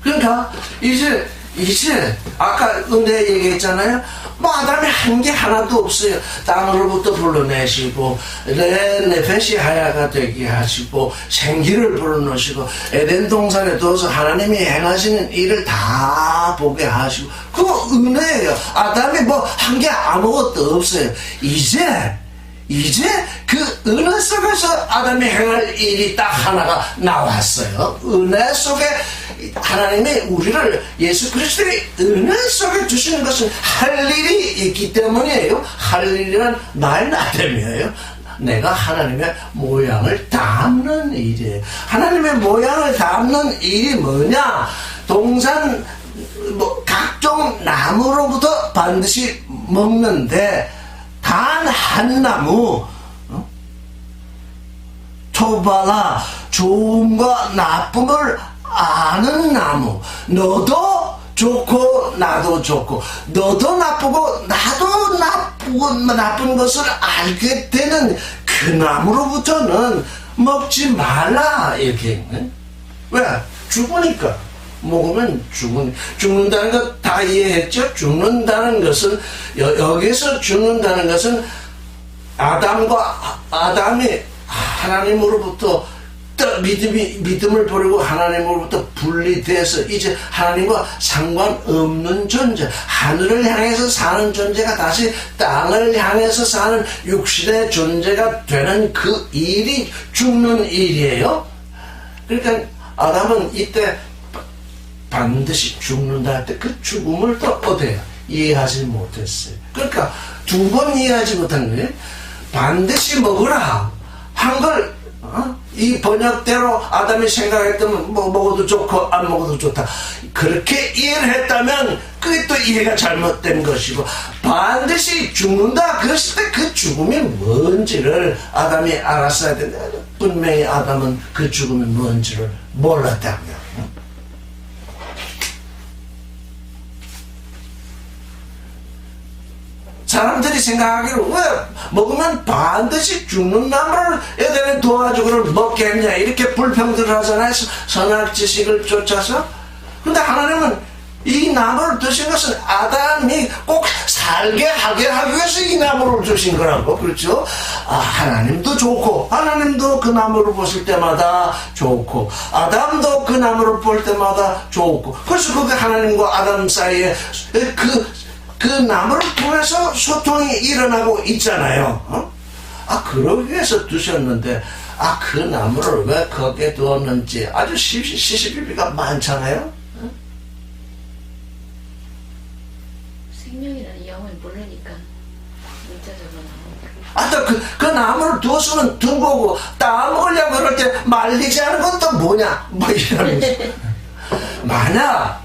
그러니까 이제 아까 은혜 얘기했잖아요. 뭐 아담이 한 게 하나도 없어요. 땅으로부터 불러내시고 네펫이 하야가 되게 하시고 생기를 불어넣으시고 에덴 동산에 둬서 하나님이 행하시는 일을 다 보게 하시고 그거 은혜예요. 아담이 뭐 한 게 아무것도 없어요. 이제 그 은혜 속에서 아담이 행할 일이 딱 하나가 나왔어요. 은혜 속에 하나님이 우리를 예수 그리스도의 은혜 속에 주시는 것은 할 일이 있기 때문이에요. 할 일이란 나의 나됨이에요. 내가 하나님의 모양을 담는 일이에요. 하나님의 모양을 담는 일이 뭐냐? 동산 각종 나무로부터 반드시 먹는데 단 한 나무 토바라 좋음과 나쁨을 아는 나무. 너도 좋고 나도 좋고 너도 나쁘고 나도 나쁜 것을 알게 되는 그 나무로부터는 먹지 말라 이렇게. 왜? 죽으니까. 먹으면 죽는다는 것 다 이해했죠? 죽는다는 것은 여기서 죽는다는 것은 아담이 하나님으로부터 믿음을 버리고 하나님으로부터 분리돼서 이제 하나님과 상관없는 존재, 하늘을 향해서 사는 존재가 다시 땅을 향해서 사는 육신의 존재가 되는 그 일이 죽는 일이에요. 그러니까 아담은 이때 반드시 죽는다 할 때 그 죽음을 또 어때요? 이해하지 못했어요. 그러니까 두 번 이해하지 못한 거예요. 반드시 먹으라 한 걸 이 번역대로 아담이 생각했다면 뭐 먹어도 좋고 안 먹어도 좋다 그렇게 이해를 했다면 그게 또 이해가 잘못된 것이고 반드시 죽는다 그랬을 때 그 죽음이 뭔지를 아담이 알았어야 되는데 분명히 아담은 그 죽음이 뭔지를 몰랐다고요. 사람들이 생각하기로 왜 먹으면 반드시 죽는 나무를 애들이 도와주고를 먹겠냐 이렇게 불평들을 하잖아요. 선악 지식을 쫓아서. 근데 하나님은 이 나무를 드신 것은 아담이 꼭 살게 하게 하기 위해서 이 나무를 주신 거라고. 그렇죠? 하나님도 좋고 하나님도 그 나무를 보실 때마다 좋고 아담도 그 나무를 볼 때마다 좋고, 그래서 그게 하나님과 아담 사이에 그 나무를 통해서 소통이 일어나고 있잖아요. 그러기 위해서 두셨는데 그 나무를 왜 거기에 두었는지 아주 시시비비가 많잖아요. 생명이라는 영을 모르니까 문자적으로 나오니까. 그 나무를 두었으면 둔 거고 따먹으려고 그럴 때 말리지 않은 건 또 뭐냐 뭐 이러면서 만약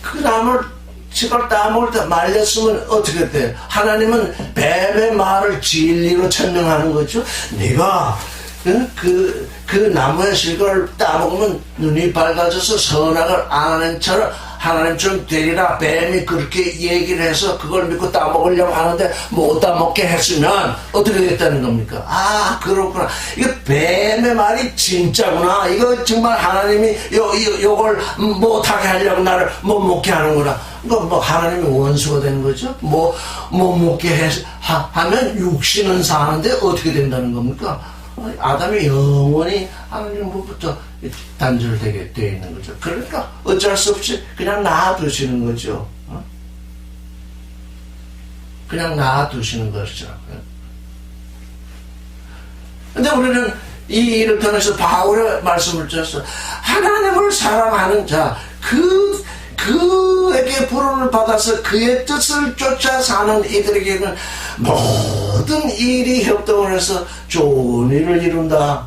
그 나무를 지걸 따먹을 때 말렸으면 어떻게 돼? 하나님은 뱀의 말을 진리로 천명하는 거죠. 네가 그 나무의 실과를 따먹으면 눈이 밝아져서 선악을 아는 처럼 하나님처럼 되리라. 뱀이 그렇게 얘기를 해서 그걸 믿고 따먹으려고 하는데 못 따먹게 했으면 어떻게 됐다는 겁니까? 그렇구나. 이거 뱀의 말이 진짜구나. 이거 정말 하나님이 요걸 못하게 하려고 나를 못 먹게 하는구나. 그러니까 하나님이 원수가 되는 거죠. 못 먹게 하면 육신은 사는데 어떻게 된다는 겁니까? 아담이 영원히 하나님으로부터 단절되게 되어 있는 거죠. 그러니까 어쩔 수 없이 그냥 놔두시는 거죠. 그냥 놔두시는 것이죠. 근데 우리는 이 일을 통해서 바울의 말씀을 들어서 하나님을 사랑하는 자, 그에게 부름을 받아서 그의 뜻을 쫓아 사는 이들에게는 모든 일이 협동을 해서 좋은 일을 이룬다.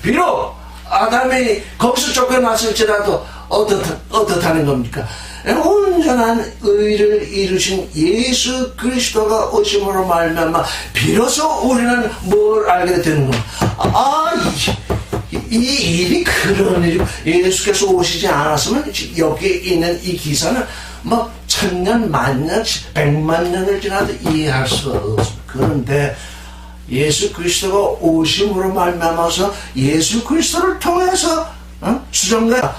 비록 아담이 거기서 쫓겨났을지라도 어떻다는 겁니까? 온전한 의를 이루신 예수 그리스도가 오심으로 말미암아 비로소 우리는 뭘 알게 되는 겁니까? 이 일이 그런 일이 예수께서 오시지 않았으면 여기에 있는 이 기사는 뭐 1000년, 10,000년, 100만 년을 지나도 이해할 수 없습니다. 그런데 예수 그리스도가 오심으로 말미암아서 예수 그리스도를 통해서 수정가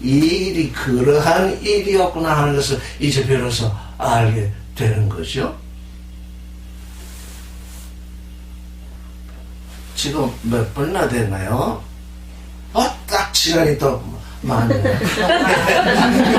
이 일이 그러한 일이었구나 하는 것을 이제 비로소 알게 되는 거죠. 지금 몇 번이나 됐나요? 딱 시간이 또 많네요.